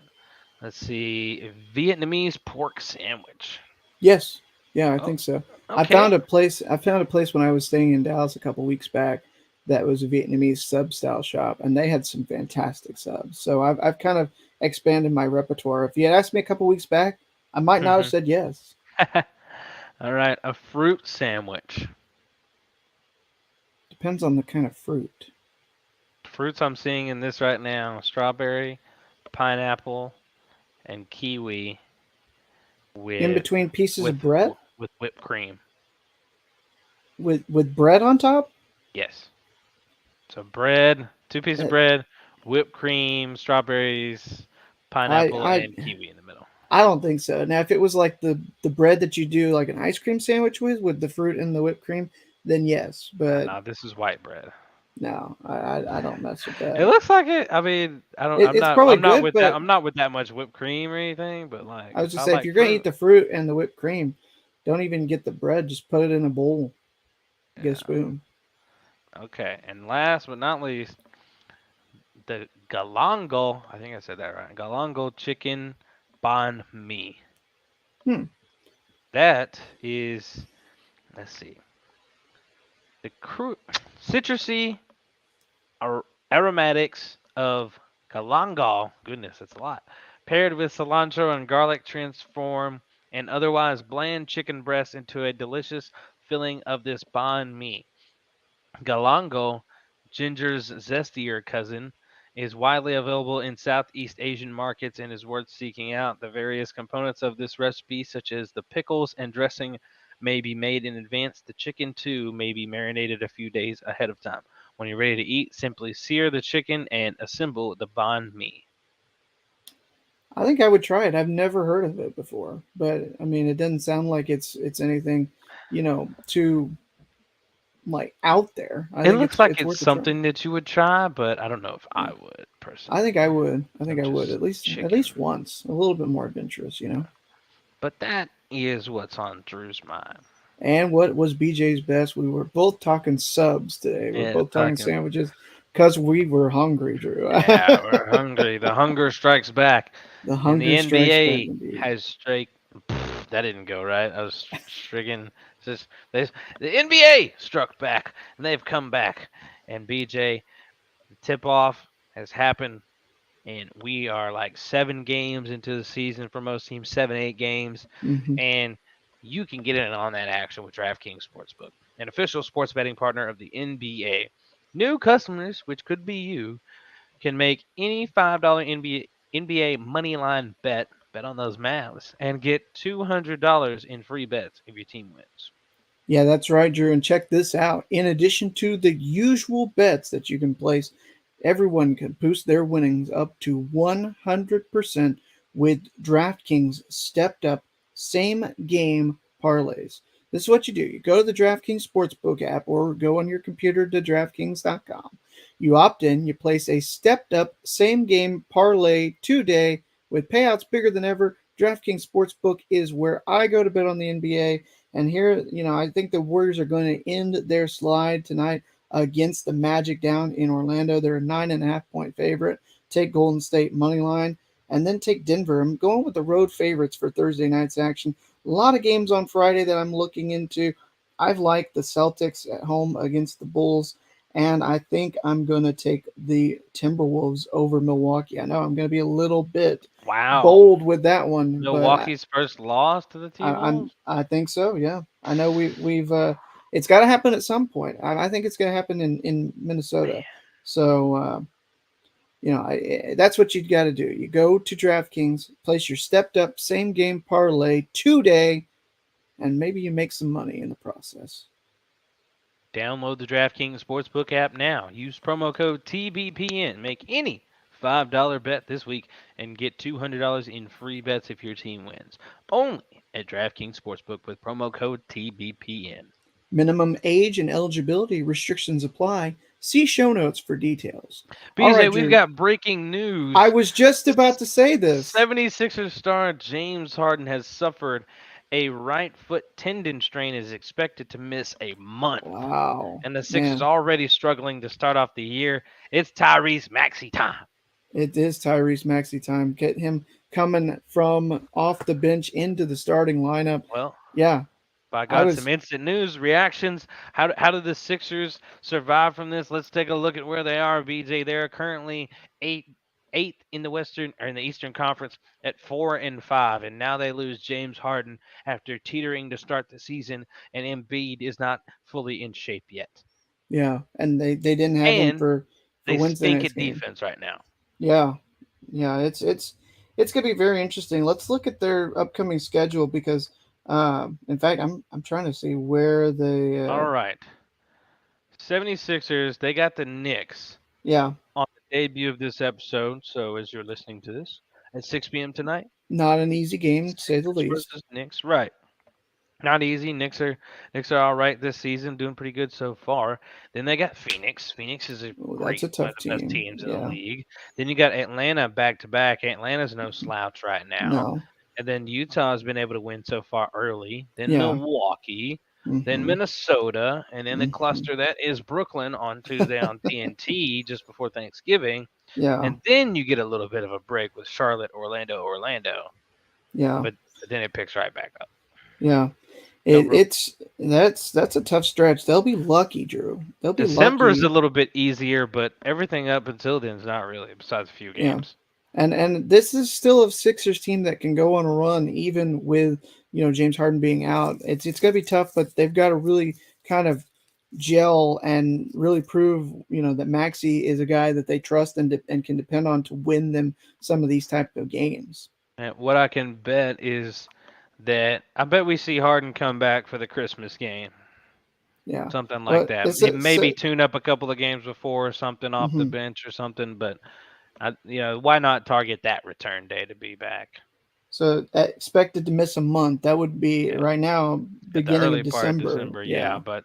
Let's see. Vietnamese pork sandwich. Yes. Yeah, I Oh, think so. okay. I found a place when I was staying in Dallas a couple weeks back that was a Vietnamese sub style shop, and they had some fantastic subs. So I've kind of expanded my repertoire. If you had asked me a couple weeks back, I might not have Hmm. said yes. All right. A fruit sandwich. Depends on the kind of fruit. Fruits I'm seeing in this right now: strawberry, pineapple, and kiwi In with between pieces of bread with whipped cream. with bread on top. Yes. So bread, two pieces of Uh, bread, whipped cream, strawberries, I pineapple, I and kiwi in the middle. I don't think so. Now, if it was like the bread that you do like an ice cream sandwich with the fruit and the whipped cream, then yes. But No, this is white bread. no, I don't mess with It that. looks like it. I mean, I don't. It's probably I'm not good, with that. but I'm not with that much whipped cream or anything. But like, I was if just I say if like you're gonna eat fruit, the fruit and the whipped cream, don't even get the bread. Just put it in a bowl. Get a yeah. spoon. Okay. And last but not least, the galangal. I think I said that right. Galangal chicken banh mi. Hmm. That is. Let's see. The citrusy aromatics of galangal, goodness, that's a lot, paired with cilantro and garlic transform an otherwise bland chicken breast into a delicious filling of this banh mi. Galangal, ginger's zestier cousin, is widely available in Southeast Asian markets and is worth seeking out. The various components of this recipe, such as the pickles and dressing, may be made in advance. The chicken, too, may be marinated a few days ahead of time. When you're ready to eat, simply sear the chicken and assemble the banh mi. I think I would try it. I've never heard of it before, but I mean, it doesn't sound like it's anything, too like out there. I It think looks like it's it's worth a try. something that you would try, but I don't know if Yeah. I would I think personally. I would. I think I'm I would just at least chicken. once. A little bit more adventurous. But that is what's on Drew's mind. And what was BJ's best? We were both talking subs today. We're Yeah, both talking talking. sandwiches because we were hungry, Drew. Yeah, we're hungry. The hunger strikes back, The and the hunger strikes back NBA indeed. has straight. That didn't go right. I was stricken. Just they, the NBA struck back, and they've come back. And BJ, the tip off has happened, and we are like 7 games into the season for most teams, 7, 8 games, Hmm. and you can get in on that action with DraftKings Sportsbook, an official sports betting partner of the NBA. New customers, which could be you, can make any $5 NBA money line bet on those Mavs, and get $200 in free bets if your team wins. Yeah, that's right, Drew. And check this out. In addition to the usual bets that you can place, everyone can boost their winnings up to 100% with DraftKings stepped up same game parlays. This is what you do: you go to the DraftKings Sportsbook app or go on your computer to DraftKings.com. You opt in, you place a stepped up same game parlay today with payouts bigger than ever. DraftKings Sportsbook is where I go to bet on the NBA. And here, I think the Warriors are going to end their slide tonight against the Magic down in Orlando. They're a 9.5 point favorite. Take Golden State money line, and then take Denver. I'm going with the road favorites for Thursday night's action. A lot of games on Friday that I'm looking into. I've liked the Celtics at home against the Bulls, and I think I'm going to take the Timberwolves over Milwaukee. I know I'm going to be a little bit Wow. bold with that one, but Milwaukee's first loss to the T Wolves? I think so. Yeah, I know we've it's got to happen at some point. I think it's going to happen in Minnesota. So that's what you got to do. You go to DraftKings, place your stepped up same game parlay today, and maybe you make some money in the process. Download the DraftKings Sportsbook app now. Use promo code TBPN. Make any $5 bet this week and get $200 in free bets if your team wins. Only at DraftKings Sportsbook with promo code TBPN. Minimum age and eligibility restrictions apply. See show notes for details. All BJ, right, we've Drew. got breaking I news. was just about to say this. 76ers star James Harden has suffered a right foot tendon strain, is expected to miss a month. Wow, And the Sixers man. already struggling to start off the year. It's Tyrese Maxey time. It is Tyrese Maxey time. Get him coming from off the bench into the starting lineup. Well, Yeah, I I got some was. instant news reactions. How did the Sixers survive from this? Let's take a look at where they are, BJ. They're currently eighth in the Western or in the Eastern Conference at 4-5, and now they lose James Harden after teetering to start the season, and Embiid is not fully in shape yet. Yeah, and they didn't have him And for they Wednesday stink night's at game. defense right now. Yeah, yeah. It's gonna be very interesting. Let's look at their upcoming schedule because, in fact, I'm trying to see where they. All right. 76ers, they got the Knicks Yeah, on the debut of this episode. So as you're listening to this at 6 p.m. tonight, not an easy game to say the Sixers least. versus Knicks. Right. Not easy. Knicks are all right this season, doing pretty good so far. Then they got Phoenix. Phoenix is a Oh, that's great a one of tough the best team. teams in the Yeah, league. Then you got Atlanta back to back. Atlanta's no slouch right now. no, And then Utah has been able to win so far early. Then yeah, Milwaukee. Then mm-hmm, Minnesota, and then the mm-hmm. cluster that is Brooklyn on Tuesday on TNT just before Thanksgiving. Yeah, And then you get a little bit of a break with Charlotte, Orlando. yeah, But then it picks right back up. yeah. No It, real. it's that's a tough stretch. They'll be lucky, Drew. They'll be December is a lucky. little bit easier, but everything up until then is not really, besides a few Yeah, games. and this is still a Sixers team that can go on a run even with James Harden being out. It's gonna be tough, but they've got to really kind of gel and really prove that Maxi is a guy that they trust and can depend on to win them some of these type of games. And what I can bet is that I bet we see Harden come back for the Christmas game. Yeah, Something like but that. it's He maybe tune up a couple of games before or something off the mhm. bench or something, but Why not target that return day to be back? So expected to miss a month. That would be Yeah, right now, at the beginning of early part of December. December, Yeah. yeah. But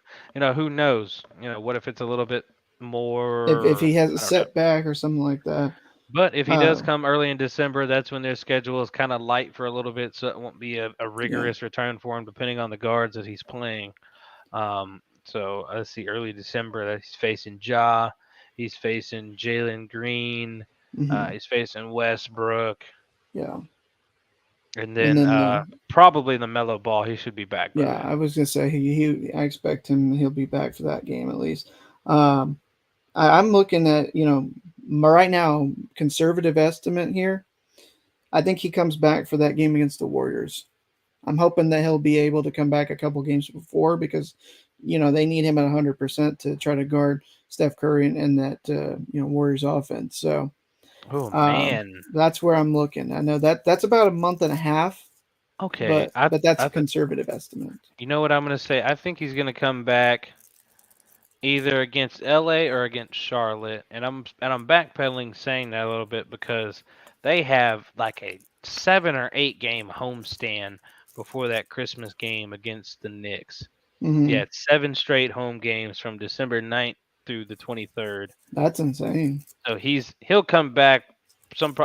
who knows? What if it's a little bit If he more? has a I don't know. setback or something like that. But if he Uh, does come early in December, that's when their schedule is kind of light for a little bit, so it won't be a yeah. rigorous return for him, depending on the guards that he's playing. So let's see, early December that he's facing Ja, he's facing Jalen Green, Hmm. he's facing Westbrook, Yeah. and And then then probably the mellow ball. He should be back by yeah, then. I was gonna say I expect he'll be back for that game at least. Um, I'm looking at right now conservative estimate here. I think he comes back for that game against the Warriors. I'm hoping that he'll be able to come back a couple games before because they need him at 100% to try to guard Steph Curry and that Warriors offense. So Oh um, man. that's where I'm looking. I know that's about a month and a half, Okay, but that's a conservative estimate. you know what I'm gonna say? I think he's gonna come back either against LA or against Charlotte, and I'm backpedaling saying that a little bit because they have like a 7 or 8 game homestand before that Christmas game against the Knicks. Hmm. Yeah, it's 7 straight home games from December 9th through the 23rd. That's insane. So he'll come back some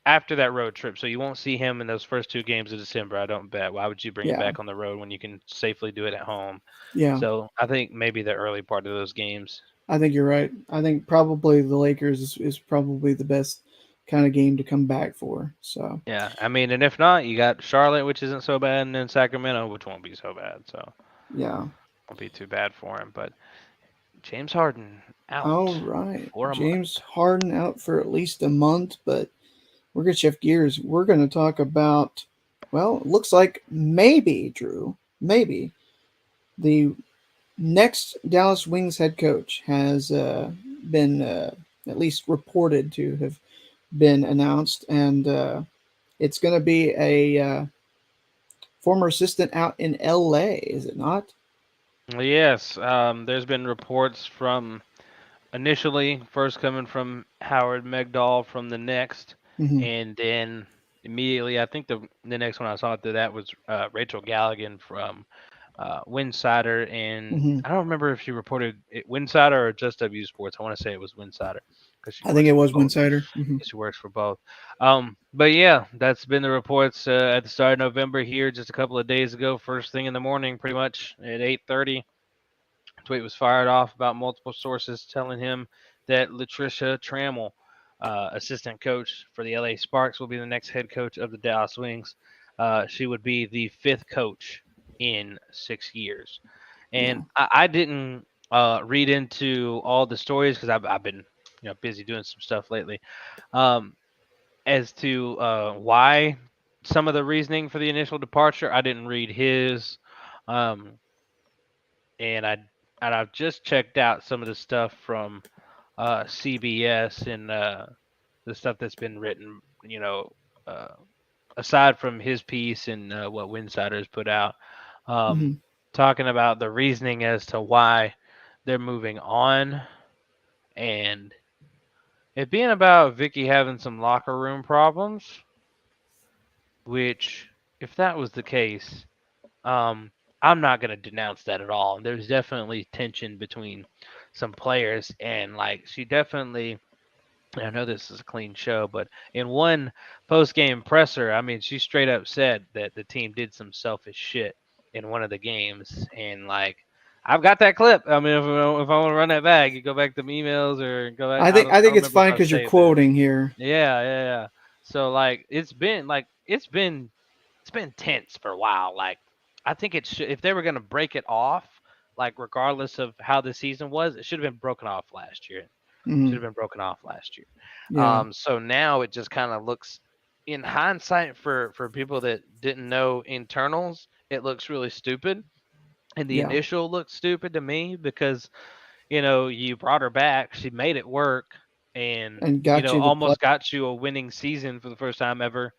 after that road trip. So you won't see him in those first 2 games of December. I don't bet. Why would you bring him Yeah, back on the road when you can safely do it at home? yeah. So I think maybe the early part of those games. I think you're right. I think probably the Lakers is probably the best kind of game to come back for. So Yeah, I mean, and if not, you got Charlotte, which isn't so bad, and then Sacramento, which won't be so bad. So yeah. won't be too bad for him. But James Harden All out right. for a James month. Harden out for at least a month, but we're going to shift gears. We're going to talk about, well, it looks like maybe, Drew, maybe the next Dallas Wings head coach has been at least reported to have been announced, and it's going to be a former assistant out in LA, is it not? Yes, there's been reports from initially first coming from Howard Megdal from the next, Hmm. and then immediately I think the next one I saw after that was Rachel Galligan from Winsider, and Hmm. I don't remember if she reported it Winsider or just W Sports. I want to say it was Winsider because she I think works it for was both. Winsider. Hmm. She works for both. But yeah, that's been the reports at the start of November here, just a couple of days ago, first thing in the morning, pretty much at 8:30. Tweet was fired off about multiple sources telling him that Latricia Trammell, assistant coach for the LA Sparks, will be the next head coach of the Dallas Wings. She would be the fifth coach in 6 years. Yeah. And I didn't read into all the stories because I've been busy doing some stuff lately, um, as to why some of the reasoning for the initial departure. I didn't read his. Um, and I've just checked out some of the stuff from CBS and the stuff that's been written. Uh, aside from his piece and what Winsiders put out, Hmm. um, talking about the reasoning as to why they're moving on, and it being about Vicky having some locker room problems. Which, if that was the case, Um, I'm not gonna denounce that at all. There's definitely tension between some players, and like she definitely. I know this is a clean show, but in one post game presser, I mean, she straight up said that the team did some selfish shit in one of the games, and like I've got that clip. I mean, if I want to run that back, you go back to the emails or go back. I I think don't it's remember if fine I because you're saved it. quoting here. Yeah, yeah, yeah. So like it's been tense for a while. Like, I think it should if they were gonna break it off, like regardless of how the season was, it should have been broken off last year. Should Hmm. have been broken off last year. Yeah. So now it just kind of looks, in hindsight, for people that didn't know internals, it looks really stupid. And the Yeah. initial looked stupid to me because you brought her back, she made it work, and And got you almost got you a winning season for the first time ever.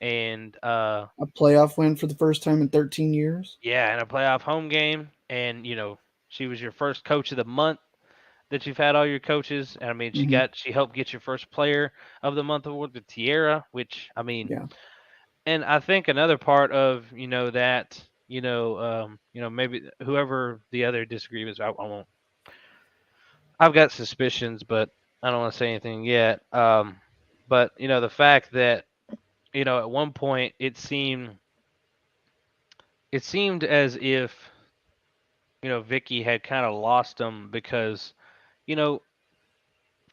And a playoff win for the first time in 13 years. yeah, and a playoff home game, and she was your first coach of the month, that you've had all your coaches. And I mean, Hmm. she helped get your first player of the month award with Tierra, which I mean, Yeah. and I think another part of that maybe whoever the other disagreements, I won't. I've got suspicions, but I don't want to say anything yet. But the fact that at one point it seemed as if Vicky had kind of lost him because you know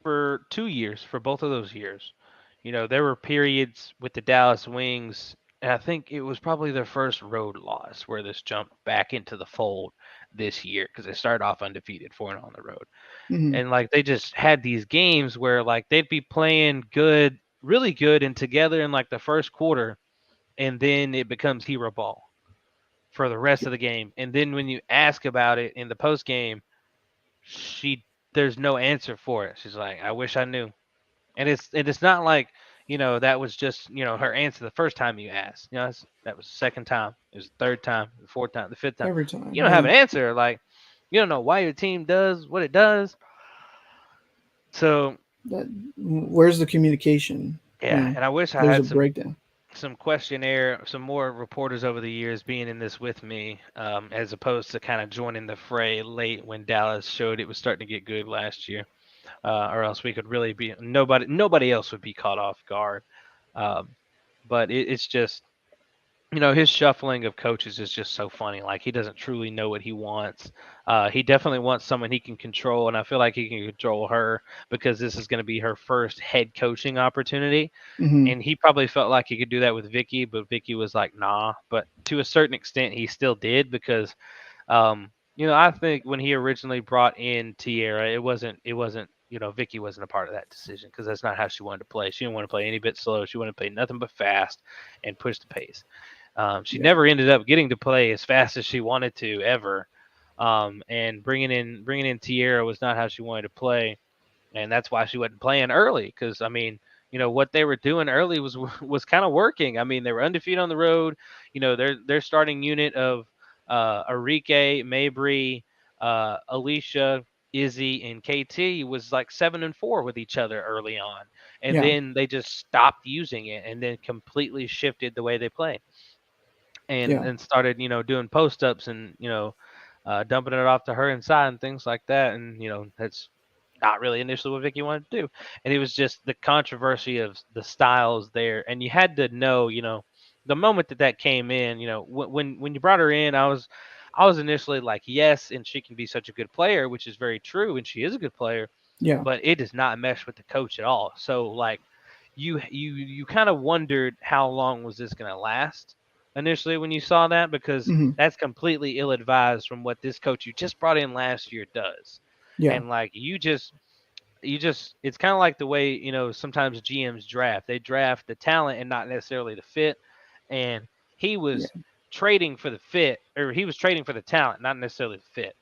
for 2 years, for both of those years, there were periods with the Dallas Wings, and I think it was probably their first road loss where this jumped back into the fold this year because they started off undefeated, 4 on the road. Hmm. And like they just had these games where like they'd be playing good, really good, and together in like the first quarter, and then it becomes hero ball for the rest of the game. And then when you ask about it in the post game, she there's no answer for it. She's like, I wish I knew. And it's not like that was just her answer the first time you asked. That was the second time. It was the third time, the fourth time, the fifth time. Every You time. don't have Yeah. an answer. Like you don't know why your team does what it does. So That, where's the communication? You yeah, know, and I wish I there's a had breakdown. some questionnaire, some more reporters over the years being in this with me, as opposed to kind of joining the fray late when Dallas showed it was starting to get good last year, or else we could really be nobody else would be caught off guard. Um, but it's just his shuffling of coaches is just so funny. Like he doesn't truly know what he wants. He definitely wants someone he can control, and I feel like he can control her because this is going to be her first head coaching opportunity. Hmm. And he probably felt like he could do that with Vicky, but Vicky was like, nah. But to a certain extent, he still did because, I think when he originally brought in Tierra, it wasn't, Vicky wasn't a part of that decision because that's not how she wanted to play. She didn't want to play any bit slow. She wanted to play nothing but fast and push the pace. She Yeah. never ended up getting to play as fast as she wanted to ever. And bringing in Tierra was not how she wanted to play, and that's why she wasn't playing early. Because I mean, what they were doing early was kind of working. I mean, they were undefeated on the road. Their starting unit of Arike, Mabry, Alicia, Izzy, and KT was like 7-4 with each other early on, and Yeah. then they just stopped using it, and then completely shifted the way they play, and Yeah. and started doing post ups and dumping it off to her inside and things like that, and that's not really initially what Vicky wanted to do. And it was just the controversy of the styles there. And you had to know, the moment that came in, when you brought her in, I was initially like, yes, and she can be such a good player, which is very true, and she is a good player, Yeah. but it does not mesh with the coach at all. So like you kind of wondered how long was this going to last initially when you saw that, because Hmm. that's completely ill advised from what this coach you just brought in last year does. Yeah. And like you just it's kind of like the way sometimes GMs draft. They draft the talent and not necessarily the fit. And he Yeah. was trading for the fit, or he was trading for the talent, not necessarily the fit.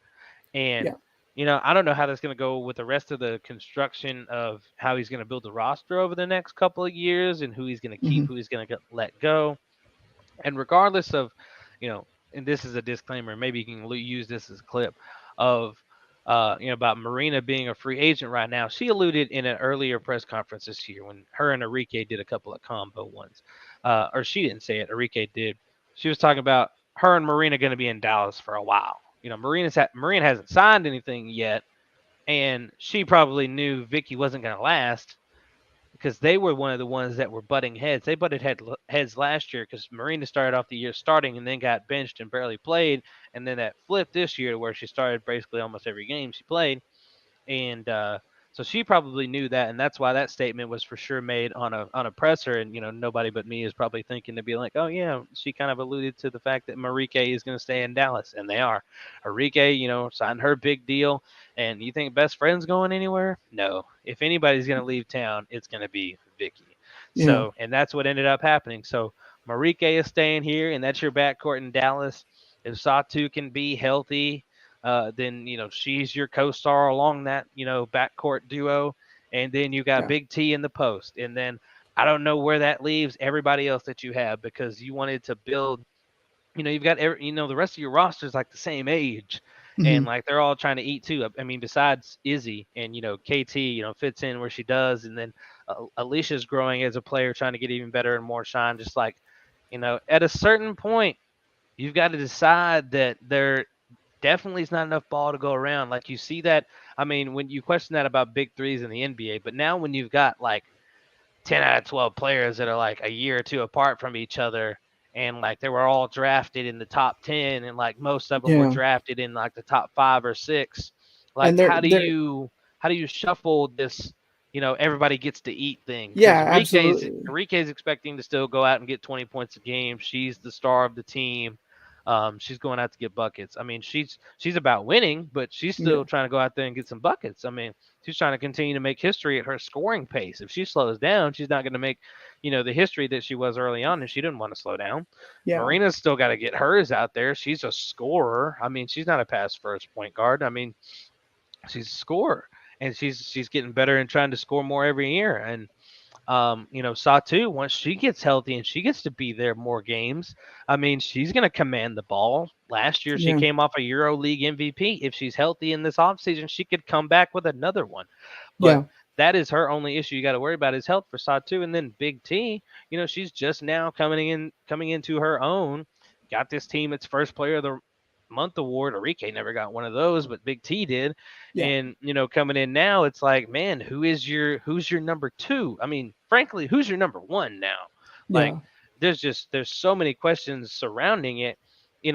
And Yeah. I don't know how that's going to go with the rest of the construction of how he's going to build the roster over the next couple of years, and who he's going to Hmm. keep, who he's going to let go. And regardless of, you know, and this is a disclaimer, maybe you can use this as a clip of, about Marina being a free agent right now. She alluded in an earlier press conference this year when her and Enrique did a couple of combo ones, or she didn't say it, Enrique did. She was talking about her and Marina going to be in Dallas for a while. Marina hasn't signed anything yet, and she probably knew Vicky wasn't going to last because they were one of the ones that were butting heads. They heads last year because Marina started off the year starting and then got benched and barely played, and then that flipped this year to where she started basically almost every game she played, and so she probably knew that, and that's why that statement was for sure made on a presser, and nobody but me is probably thinking to be like, oh yeah, she kind of alluded to the fact that Marike is going to stay in Dallas, and they are. Enrique, signed her big deal, and you think best friend's going anywhere? No. If anybody's going to leave town, it's going to be Vicky. Yeah. So, and that's what ended up happening. So Marike is staying here, and that's your backcourt in Dallas. If Satu can be healthy, then she's your co-star along that backcourt duo, and then you got Yeah. Big T in the post, and then I don't know where that leaves everybody else that you have because you wanted to build. You've got the rest of your roster is like the same age, and Mhm. like they're all trying to eat too. I mean, besides Izzy and KT, fits in where she does, and then Alicia's growing as a player, trying to get even better and more shine. Just like at a certain point, you've got to decide that there definitely is not enough ball to go around. Like you see that. I mean, when you question that about big threes in the NBA, but now when you've got like 10 out of 12 players that are like a year or two apart from each other, and like they were all drafted in the top 10, and like most of them were Yeah, drafted in like the top 5 or 6. Like and they're how do you shuffle this, everybody gets to eat thing, yeah, cuz absolutely. Enrique's expecting to still go out and get 20 points a game. She's the star of the team. She's going out to get buckets. I mean, she's about winning, but she's Yeah, still trying to go out there and get some buckets. I mean, she's trying to continue to make history at her scoring pace. If she slows down, she's not going to make, the history that she was early on, and she didn't want to slow down. yeah, Marina's still got to get hers out there. She's a scorer. I mean, she's not a pass first point guard. I mean, she's a scorer, and she's getting better and trying to score more every year. And Satu, once she gets healthy and she gets to be there more games, I mean, she's going to command the ball. Last year, she yeah, came off a Euro League MVP. If she's healthy in this offseason, she could come back with another one. But yeah, that is her only issue you got to worry about is health for Satu. And then Big T, she's just now coming into her own. Got this team its first player of the month award. Enrique never got one of those, but Big T did. yeah, And coming in now, it's like, man, who's your number two? I mean, frankly, who's your number one now? Like, yeah, there's so many questions surrounding it.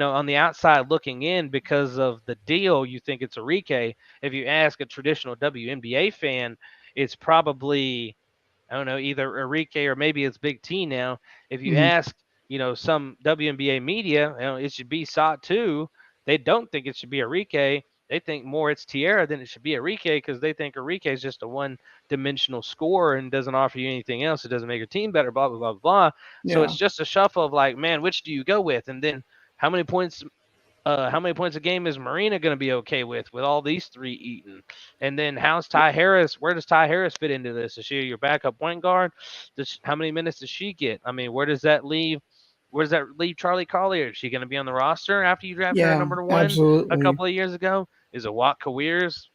On the outside looking in, because of the deal, you think it's Enrique. If you ask a traditional WNBA fan, it's probably, I don't know, either Enrique or maybe it's Big T now. If you mhm, ask, some WNBA media, it should be Sot too. They don't think it should be Enrique. They think more it's Tierra than it should be Enrique, because they think Enrique is just a one-dimensional scorer and doesn't offer you anything else. It doesn't make your team better. Blah blah blah blah. So yeah, it's just a shuffle of like, man, which do you go with? And then how many points how many points a game is Marina going to be okay with all these three eating? And then how's Ty Harris? Where does Ty Harris fit into this? Is she your backup point guard? How many minutes does she get? I mean, where does that leave? Where does that leave Charlie Collier? Is she going to be on the roster after you drafted her yeah, number one a absolutely. couple of years ago? Is it Watt Kawir's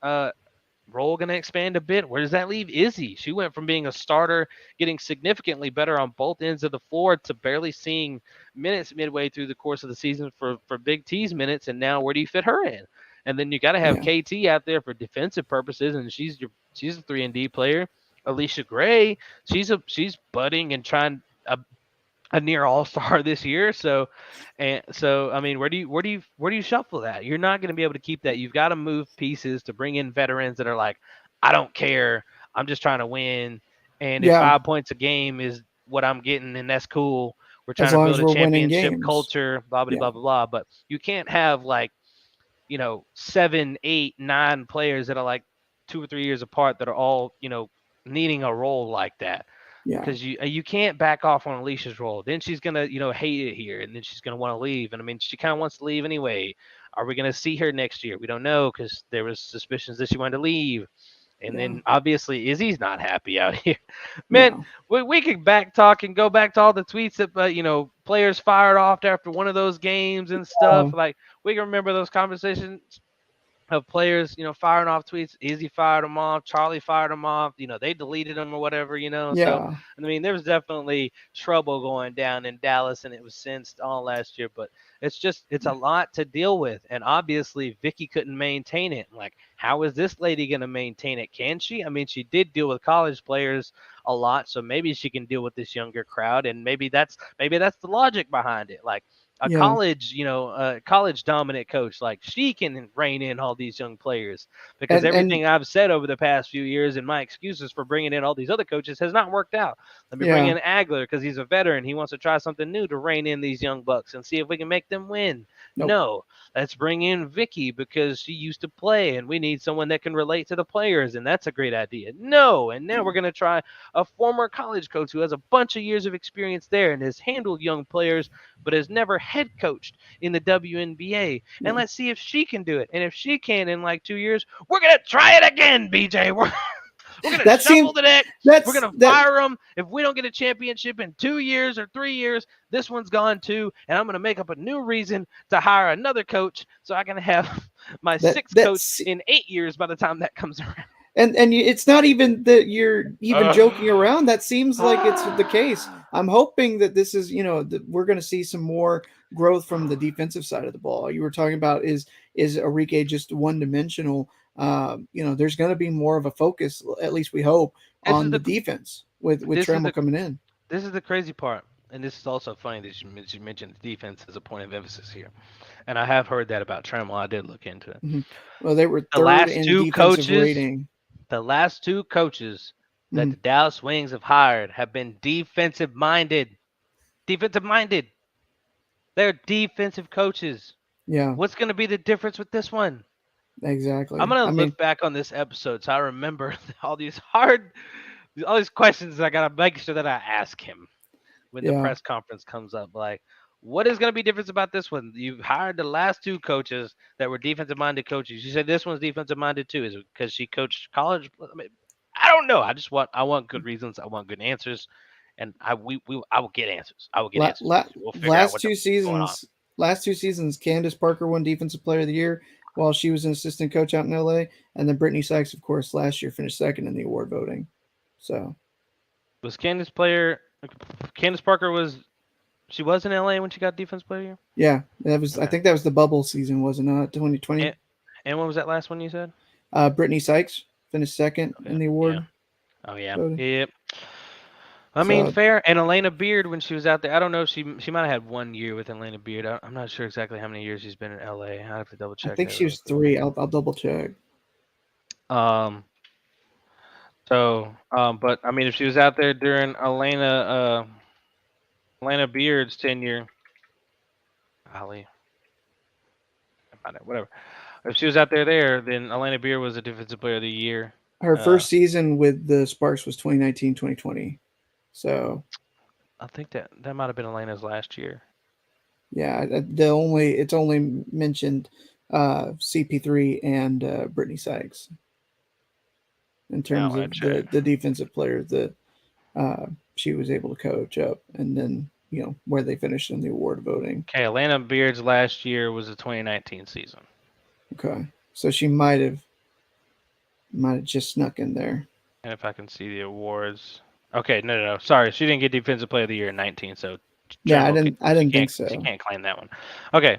role going to expand a bit? Where does that leave Izzy? She went from being a starter, getting significantly better on both ends of the floor, to barely seeing minutes midway through the course of the season for Big T's minutes. And now, where do you fit her in? And then you got to have Yeah, KT out there for defensive purposes, and she's a 3-and-D player. Alicia Gray, she's budding and trying a near all star this year. So I mean, where do you shuffle that? You're not going to be able to keep that. You've got to move pieces to bring in veterans that are like, I don't care, I'm just trying to win, and if yeah. 5 points a game is what I'm getting, then that's cool. We're As trying to long build as a we're winning championship games. culture, blah blah Yeah, blah blah blah. But you can't have like 7, 8, 9 players that are like 2 or 3 years apart that are all needing a role like that, yeah, because you can't back off on Alicia's role. Then she's gonna hate it here, and then she's gonna want to leave. And I mean, she kind of wants to leave anyway. Are we gonna see her next year? We don't know, because there was suspicions that she wanted to leave. And yeah, then obviously Izzy's not happy out here. Man, yeah, we could back talk and go back to all the tweets that players fired off after one of those games and stuff. uh, Like, we can remember those conversations of players, firing off tweets. Izzy fired them off. Charlie fired them off. They deleted them or whatever. So, yeah, I mean, there was definitely trouble going down in Dallas, and it was sensed all last year. But it's a lot to deal with. And obviously, Vicky couldn't maintain it. Like, how is this lady going to maintain it? Can she? I mean, she did deal with college players a lot, so maybe she can deal with this younger crowd. And maybe that's the logic behind it. Like, a yeah, college dominant coach, like, she can rein in all these young players, because and everything I've said over the past few years and my excuses for bringing in all these other coaches has not worked out. Let me bring yeah, in Agler because he's a veteran. He wants to try something new to rein in these young bucks and see if we can make them win. nope, No, let's bring in Vicky because she used to play and we need someone that can relate to the players, and that's a great idea. No, and now yeah, we're going to try a former college coach who has a bunch of years of experience there and has handled young players but has never head coached in the WNBA. And yeah, let's see if she can do it. And if she can in like 2 years, we're going to try it again, BJ. We're gonna That shuffle seems the deck. We're that's gonna that fire them if we don't get a championship in 2 years or 3 years. This one's gone too, and I'm gonna make up a new reason to hire another coach so I can have my that sixth coach that's in 8 years by the time that comes around. it's not even that you're even joking Uh, around. That seems like it's the case. I'm hoping that this is, that we're going to see some more growth from the defensive side of the ball. You were talking about is Enrique just one dimensional? There's going to be more of a focus, at least we hope, this is on the the defense with this is Trammell the coming in. this is the crazy part, and this is also funny that you mentioned the defense as a point of emphasis here. And I have heard that about Trammell. I did look into it. Mhm. Well, they were The third last in two defensive coaches, rating. the last two coaches that Mhm. the Dallas Wings have hired have been defensive minded. Defensive minded. They're defensive coaches. Yeah, What's going to be the difference with this one? I'm exactly. going I to mean, look back on this episode so I remember all these questions I got to make sure that I ask him when the yeah. press conference comes up. Like, what is going to be different about this one? You've hired the last two coaches that were defensive minded coaches. You said this one's defensive minded too. Is it because she coached college? I mean, I don't know. I want good reasons. I want good answers, and I will get answers. I will get La, answers. la, We'll figure out last what two what's going on. seasons, last two seasons, Candace Parker won Defensive Player of the Year while she was an assistant coach out in LA, and then Brittany Sykes, of course, last year finished second in the award voting. So Was Candace Parker she was in LA when she got defense player of the year? yeah, that was I Okay. think that was the bubble season, was it not? 2020. And and when was that last one you said? Brittany Sykes finished second Okay. in the Yeah. award Oh yeah. voting. Yep. I mean, So fair. And Elena Beard, when she was out there, I don't know if she might have had 1 year with Elena Beard. I'm not sure exactly how many years she's been in LA. I have to double I check think that she really was quick. three. I'll double check. Um. But I mean, if she was out there during Elena Beard's tenure, Holly, about it, whatever. If she was out then Elena Beard was a defensive player of the year. Her Uh, first season with the Sparks was 2019, 2020. So I think that might have been Elena's last year. yeah, it's only mentioned CP3 and Brittany Sykes in Now terms I of check. the defensive players that she was able to coach up, and then where they finished in the award voting. Okay, Elena Beard's last year was the 2019 season. Okay, so she might have just snuck in there. And if I can see the awards. Okay, no. Sorry, she didn't get defensive player of the year in 19, so Yeah, Trammell I she didn't think can't she so. can't claim that one. Okay,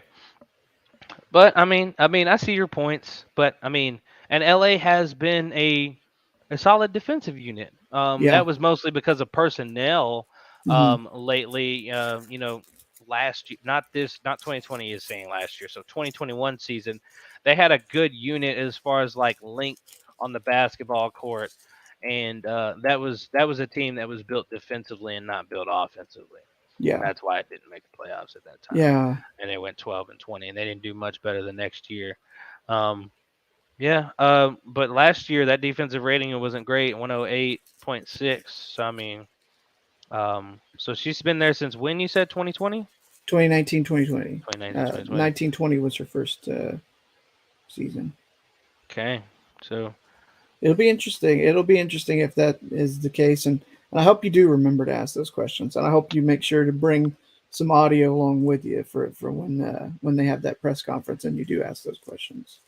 but I see your points, but and LA has been a solid defensive unit. Yeah. That was mostly because of personnel. Hmm. Lately, last year, not 2020 is saying last year, so 2021 season, they had a good unit as far as like length on the basketball court, and that was a team that was built defensively and not built offensively, and Yeah. that's why it didn't make the playoffs at that time, Yeah. and they went 12-20, and they didn't do much better the next year. Um, yeah, but last year that defensive rating it wasn't great, 108.6. So so she's been there since when you said 2020? 2019, 2020. 2019, 2020. 1920 was her first season. Okay, so It'll be interesting if that is the case, and I hope you do remember to ask those questions, and I hope you make sure to bring some audio along with you for when they have that press conference and you do ask those questions.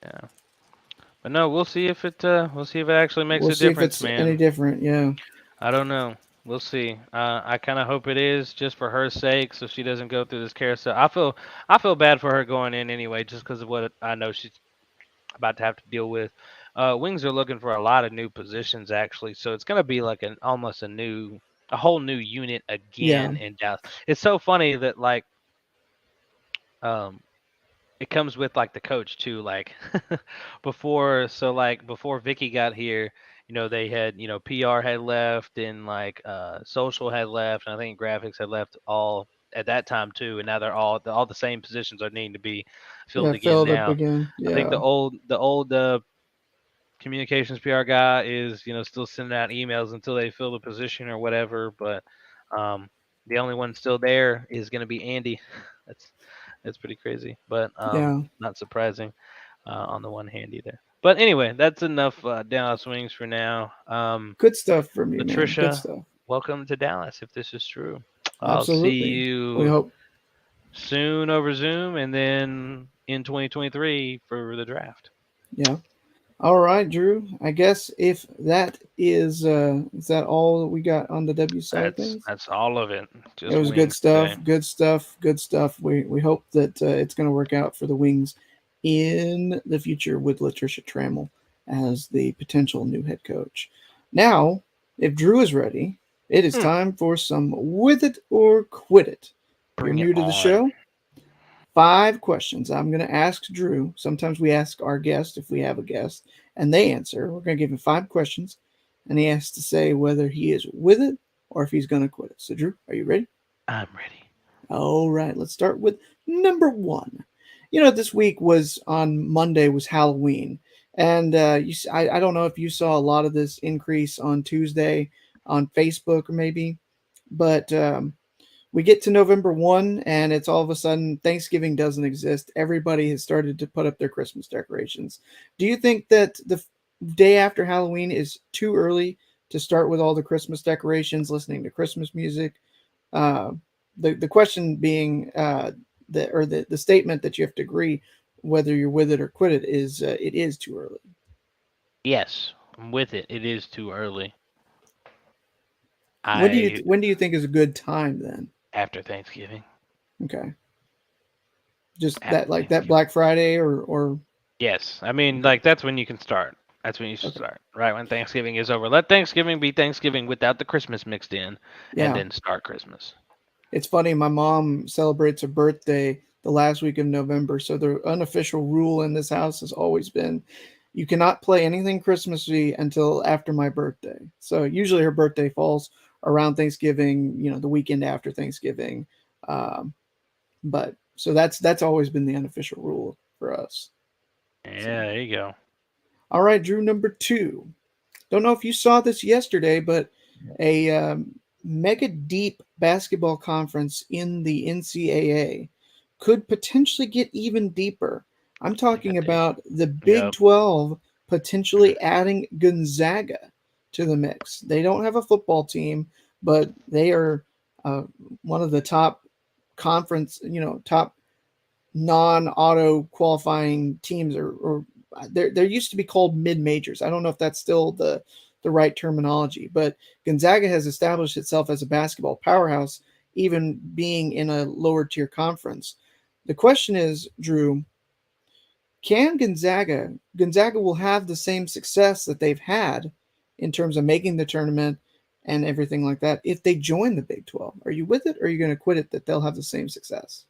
yeah, but no, we'll see if it actually makes We'll a see if difference, it's any man. different. Yeah. I don't know. We'll see. I kind of hope it is just for her sake, so she doesn't go through this carousel. I feel bad for her going in anyway, just because of what I know she's about to have to deal with. Wings are looking for a lot of new positions actually, so it's gonna be like a whole new unit Yeah. again in Dallas. It's so funny that um it comes with like the coach too, like before Vicky got here, they had PR had left and like social had left, and I think graphics had left all at that time too, and now all the same positions are needing to be Yeah. filled again Filled up now. again. I think Yeah. the old communications PR guy is still sending out emails until they fill the position or whatever. But um, the only one still there is going to be Andy. That's that's pretty crazy, but Yeah. not surprising on the one hand either. But anyway, that's enough Dallas Wings for now. Good stuff from you, man. Good Latricia, stuff. welcome to Dallas. If this is true, I'll see Absolutely. We you hope. soon over Zoom, and then in 2023 for the draft. Yeah. All right, Drew. I guess if that is that all that we got on the W side of That's things? that's all of it. It Just was good wings stuff. today. Good stuff. Good stuff. We hope that it's going to work out for the Wings in the future with Latricia Trammell as the potential new head coach. Now, if Drew is ready, it is Hmm, time for some with it or quit it. If you're bring it new to the on. show, 5 questions I'm going to ask Drew. Sometimes we ask our guest if we have a guest, and they answer. We're going to give him 5 questions, and he has to say whether he is with it or if he's going to quit it. So, Drew, are you ready? I'm ready. All right, let's start with number one. This week was on Monday was Halloween, and I don't know if you saw a lot of this increase on Tuesday on Facebook or maybe, but we get to November 1, and it's all of a sudden Thanksgiving doesn't exist. Everybody has started to put up their Christmas decorations. Do you think that the day after Halloween is too early to start with all the Christmas decorations, listening to Christmas music? Uh, the question being the statement that you have to agree whether you're with it or quit it is it is too early. Yes, I'm with it. It is too early. I When do you think is a good time then? After Thanksgiving. Okay, just After that Thanksgiving. Black Friday or Yes, I mean okay, like that's when you can start. That's when you should okay, start. Right when Thanksgiving is over. Let Thanksgiving be Thanksgiving without the Christmas mixed in, and yeah. then start Christmas. It's funny. My mom celebrates her birthday the last week of November, so the unofficial rule in this house has always been you cannot play anything Christmassy until after my birthday. So usually her birthday falls around Thanksgiving, the weekend after Thanksgiving. Um, but so that's always been the unofficial rule for us. So Yeah, there you go. all right, Drew, number two. Don't know if you saw this yesterday, but a mega deep basketball conference in the NCAA could potentially get even deeper. I'm talking Mega D. about the Big Yep. 12 Mhm. potentially adding Gonzaga to the mix. They don't have a football team, but they are uh, one of the top conference, top non-auto qualifying teams or there used to be called mid majors. I don't know if that's still the right terminology, but Gonzaga has established itself as a basketball powerhouse, even being in a lower tier conference. The question is, Drew, can Gonzaga will have the same success that they've had in terms of making the tournament and everything like that if they join the Big 12? Are you with it or are you going to quit it that they'll have the same success?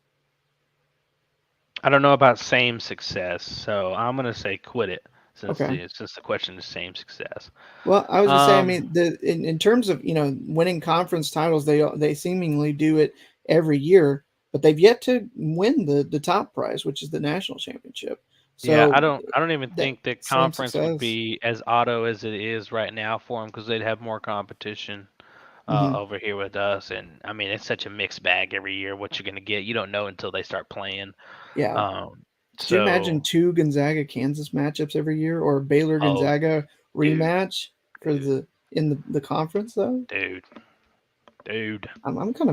I don't know about same success, so I'm gonna say quit it Okay. since the question is same success. Well, I was just saying. I Um, mean, in terms of winning conference titles, they seemingly do it every year, but they've yet to win the top prize, which is the national championship. yeah, So I don't even that think that same conference would success. be as auto as it is right now for them because they'd have more competition Hmm. over here with us. And I mean, it's such a mixed bag every year. What you're gonna get, you don't know until they start playing. Yeah. Um, Could you imagine so two Gonzaga Kansas matchups every year, or a Baylor oh, Gonzaga dude, rematch for dude, the conference though? dude, dude, I'm kind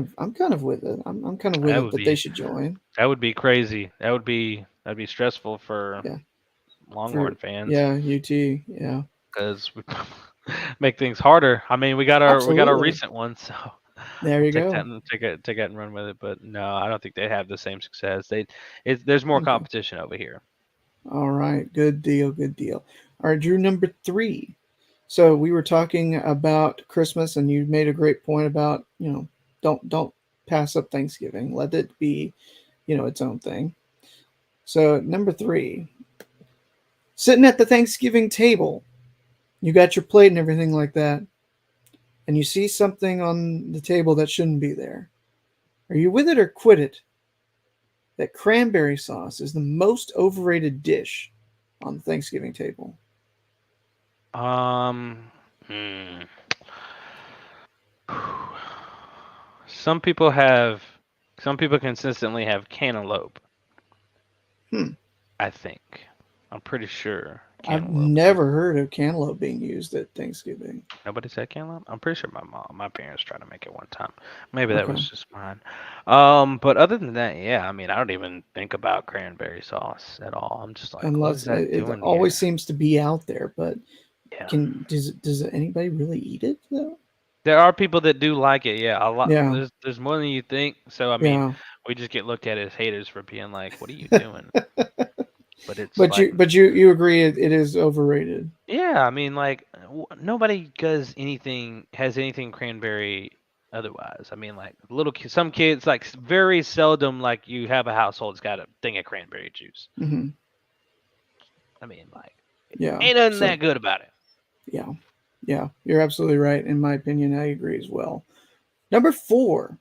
of with it. I'm kind of with that it would that they be should join. crazy. That'd be stressful for Yeah. For Longhorn fans. yeah, UT. Yeah. Because we make things harder. I mean, we got our Absolutely. recent one, so There we'll you take that go. and take that and run with it. But no, I don't think they have the same success. There's more Okay. competition over here. All right, good deal, good deal. All right, Drew, number three. So we were talking about Christmas, and you made a great point about don't pass up Thanksgiving. Let it be its own thing. So number three, sitting at the Thanksgiving table, you got your plate and everything like that, and you see something on the table that shouldn't be there. Are you with it or quit it? That cranberry sauce is the most overrated dish on the Thanksgiving table. Um, hmm. Some people have, some people consistently have cantaloupe. Hmm. I think. I'm pretty sure. I've Cantaloupe. never heard of cantaloupe being used at Thanksgiving. Nobody said cantaloupe. I'm pretty sure my parents tried to make it one time. Maybe that Okay. was just mine. But other than that, yeah. I mean, I don't even think about cranberry sauce at all. I'm just like, what Unless is that it doing always here? seems to be out there, but Yeah. does anybody really eat it though? There are people that do like it. Yeah, a lot. Yeah, There's more than you think. So I mean, yeah. we just get looked at as haters for being like, what are you doing? But it's But like, you agree it is overrated. yeah. I mean, like nobody does anything has anything cranberry otherwise. I mean, like some kids like very seldom like you have a household that's got a thing of cranberry juice. Hmm. I mean, like Yeah. ain't nothing So that good about it. yeah, yeah. You're absolutely right. In my opinion, I agree as well. Number four.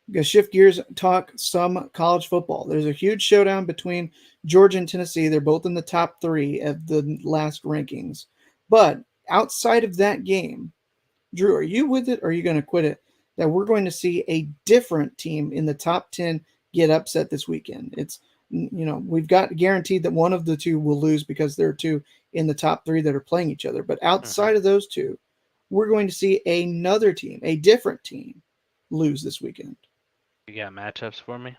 Gonna shift gears, talk some college football. There's a huge showdown between Georgia and Tennessee. They're both in the top three of the last rankings. But outside of that game, Drew, are you with it or are you going to quit it? That we're going to see a different team in the top 10 get upset this weekend. We've got guaranteed that one of the two will lose because there are two in the top three that are playing each other. But Hmm. outside of those two, we're going to see another team, a different team, lose this weekend. You got matchups for me?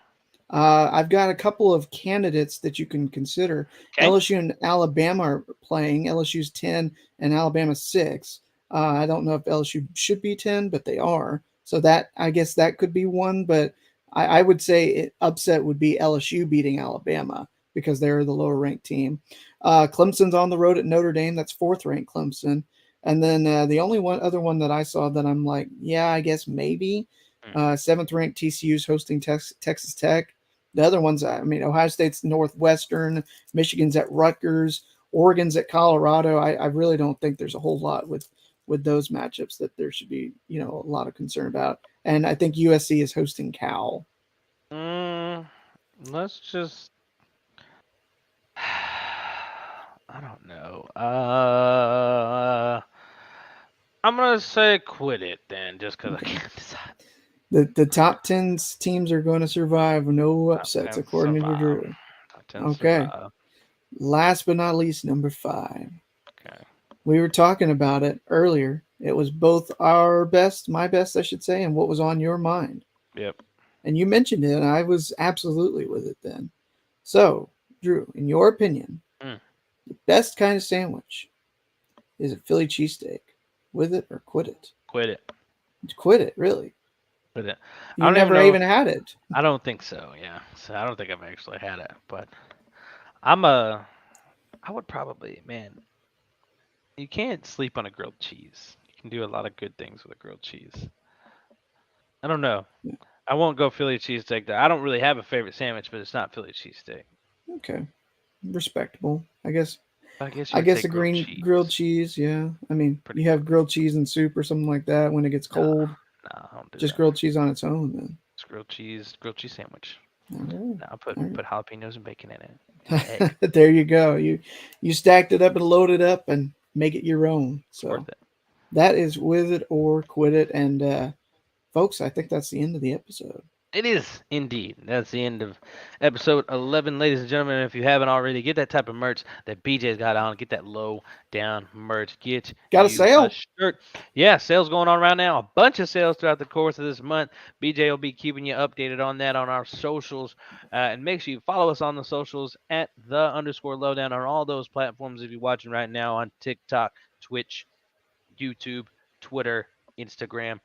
I've got a couple of candidates that you can consider. Okay. LSU and Alabama are playing. LSU's 10 and Alabama's 6. I don't know if LSU should be 10, but they are. So that I guess that could be one, but I would say upset would be LSU beating Alabama because they're the lower ranked team. Clemson's on the road at Notre Dame. That's fourth ranked Clemson. And then the only other one that I saw that I'm like, yeah, I guess maybe Hmm. seventh ranked TCU's hosting Texas Tech. The other ones, I mean, Ohio State's Northwestern, Michigan's at Rutgers, Oregon's at Colorado. I really don't think there's a whole lot with those matchups that there should be, a lot of concern about. And I think USC is hosting Cal. Mm, let's just. I don't know. I'm gonna say quit it then, just because I Okay. can't decide. The top 10 teams are going to survive, no Top upsets, ten according to survive. Drew. Top ten Okay. survive. Last but not least, number 5. Okay. We were talking about it earlier. It was both our best, my best, I should say, and what was on your mind. Yep. And you mentioned it, and I was absolutely with it then. So, Drew, in your opinion, Mm, the best kind of sandwich is a Philly cheesesteak. With it or quit it? quit it. Quit it, really. Quit it. I You don't even never know if even had it. I don't think so. Yeah. So I don't think I've actually had it, but I'm a. I would probably, man. You can't sleep on a grilled cheese. You can do a lot of good things with a grilled cheese. I don't know. Yeah. I won't go Philly cheesesteak though. I don't really have a favorite sandwich, but it's not Philly cheesesteak. Okay, respectable. I guess. I guess you I would guess take a grilled green grilled cheese. cheese. Yeah. I mean, Pretty you have much. grilled cheese and soup or something like that when it gets Nah, cold. nah, I don't do Just that. grilled cheese on its own, then. It's grilled cheese sandwich. All right. Now All put right. jalapenos and bacon in it and an egg. There you go. You stacked it up and loaded up and make it your own. It's worth So it. that is with it or quit it. And folks, I think that's the end of the episode. It is indeed. That's the end of episode 11, ladies and gentlemen. If you haven't already, get that type of merch that BJ's got on. Get that low down merch. Get Got a you a sale? shirt. Yeah, sales going on right now. A bunch of sales throughout the course of this month. BJ will be keeping you updated on that on our socials. And make sure you follow us on the socials at _lowdown on all those platforms if you're watching right now on TikTok, Twitch, YouTube, Twitter, Instagram.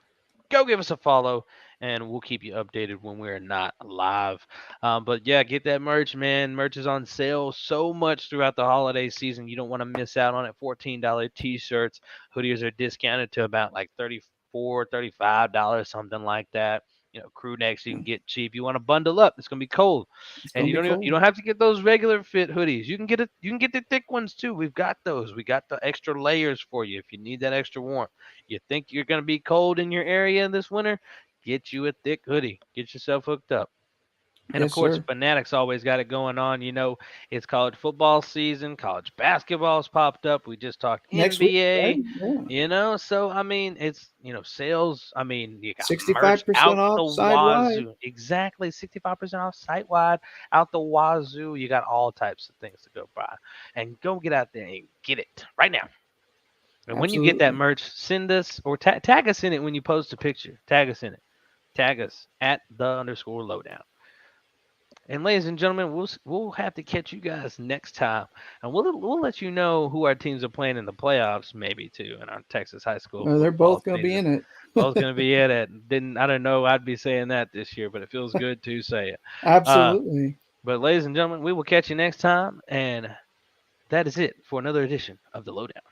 Go give us a follow and we'll keep you updated when we're not live. But yeah, get that merch, man. Merch is on sale so much throughout the holiday season. You don't want to miss out on it. $14 t-shirts. Hoodies are discounted to about like $34, $35, something like that. Crew necks you Yeah, can get cheap. You want to bundle up. It's gonna be cold, it's and gonna be you cold. don't have to get those regular fit hoodies. You can get it. You can get the thick ones too. We've got those. We got the extra layers for you if you need that extra warmth. You think you're gonna be cold in your area this winter? Get you a thick hoodie. Get yourself hooked up. And of Yes, course, sir. Fanatics always got it going on. It's college football season, college basketball's popped up. We just talked Next week, right? NBA, Yeah. So I mean, it's, sales. I mean, you got merch 65% out off the side wide. wazoo. Exactly, 65% off site wide, out the wazoo. You got all types of things to go buy. And go get out there and get it right now. And when you get that Absolutely. merch, send us or tag us in it when you post a picture. Tag us in it. Tag us at the _lowdown. And ladies and gentlemen, we'll have to catch you guys next time, and we'll let you know who our teams are playing in the playoffs, maybe too, in our Texas high school They're football both going to be season. in it. Both going to be in it. Didn't I don't know I'd be saying that this year, but it feels good to say it. Uh, Absolutely. but ladies and gentlemen, we will catch you next time, and that is it for another edition of the Lowdown.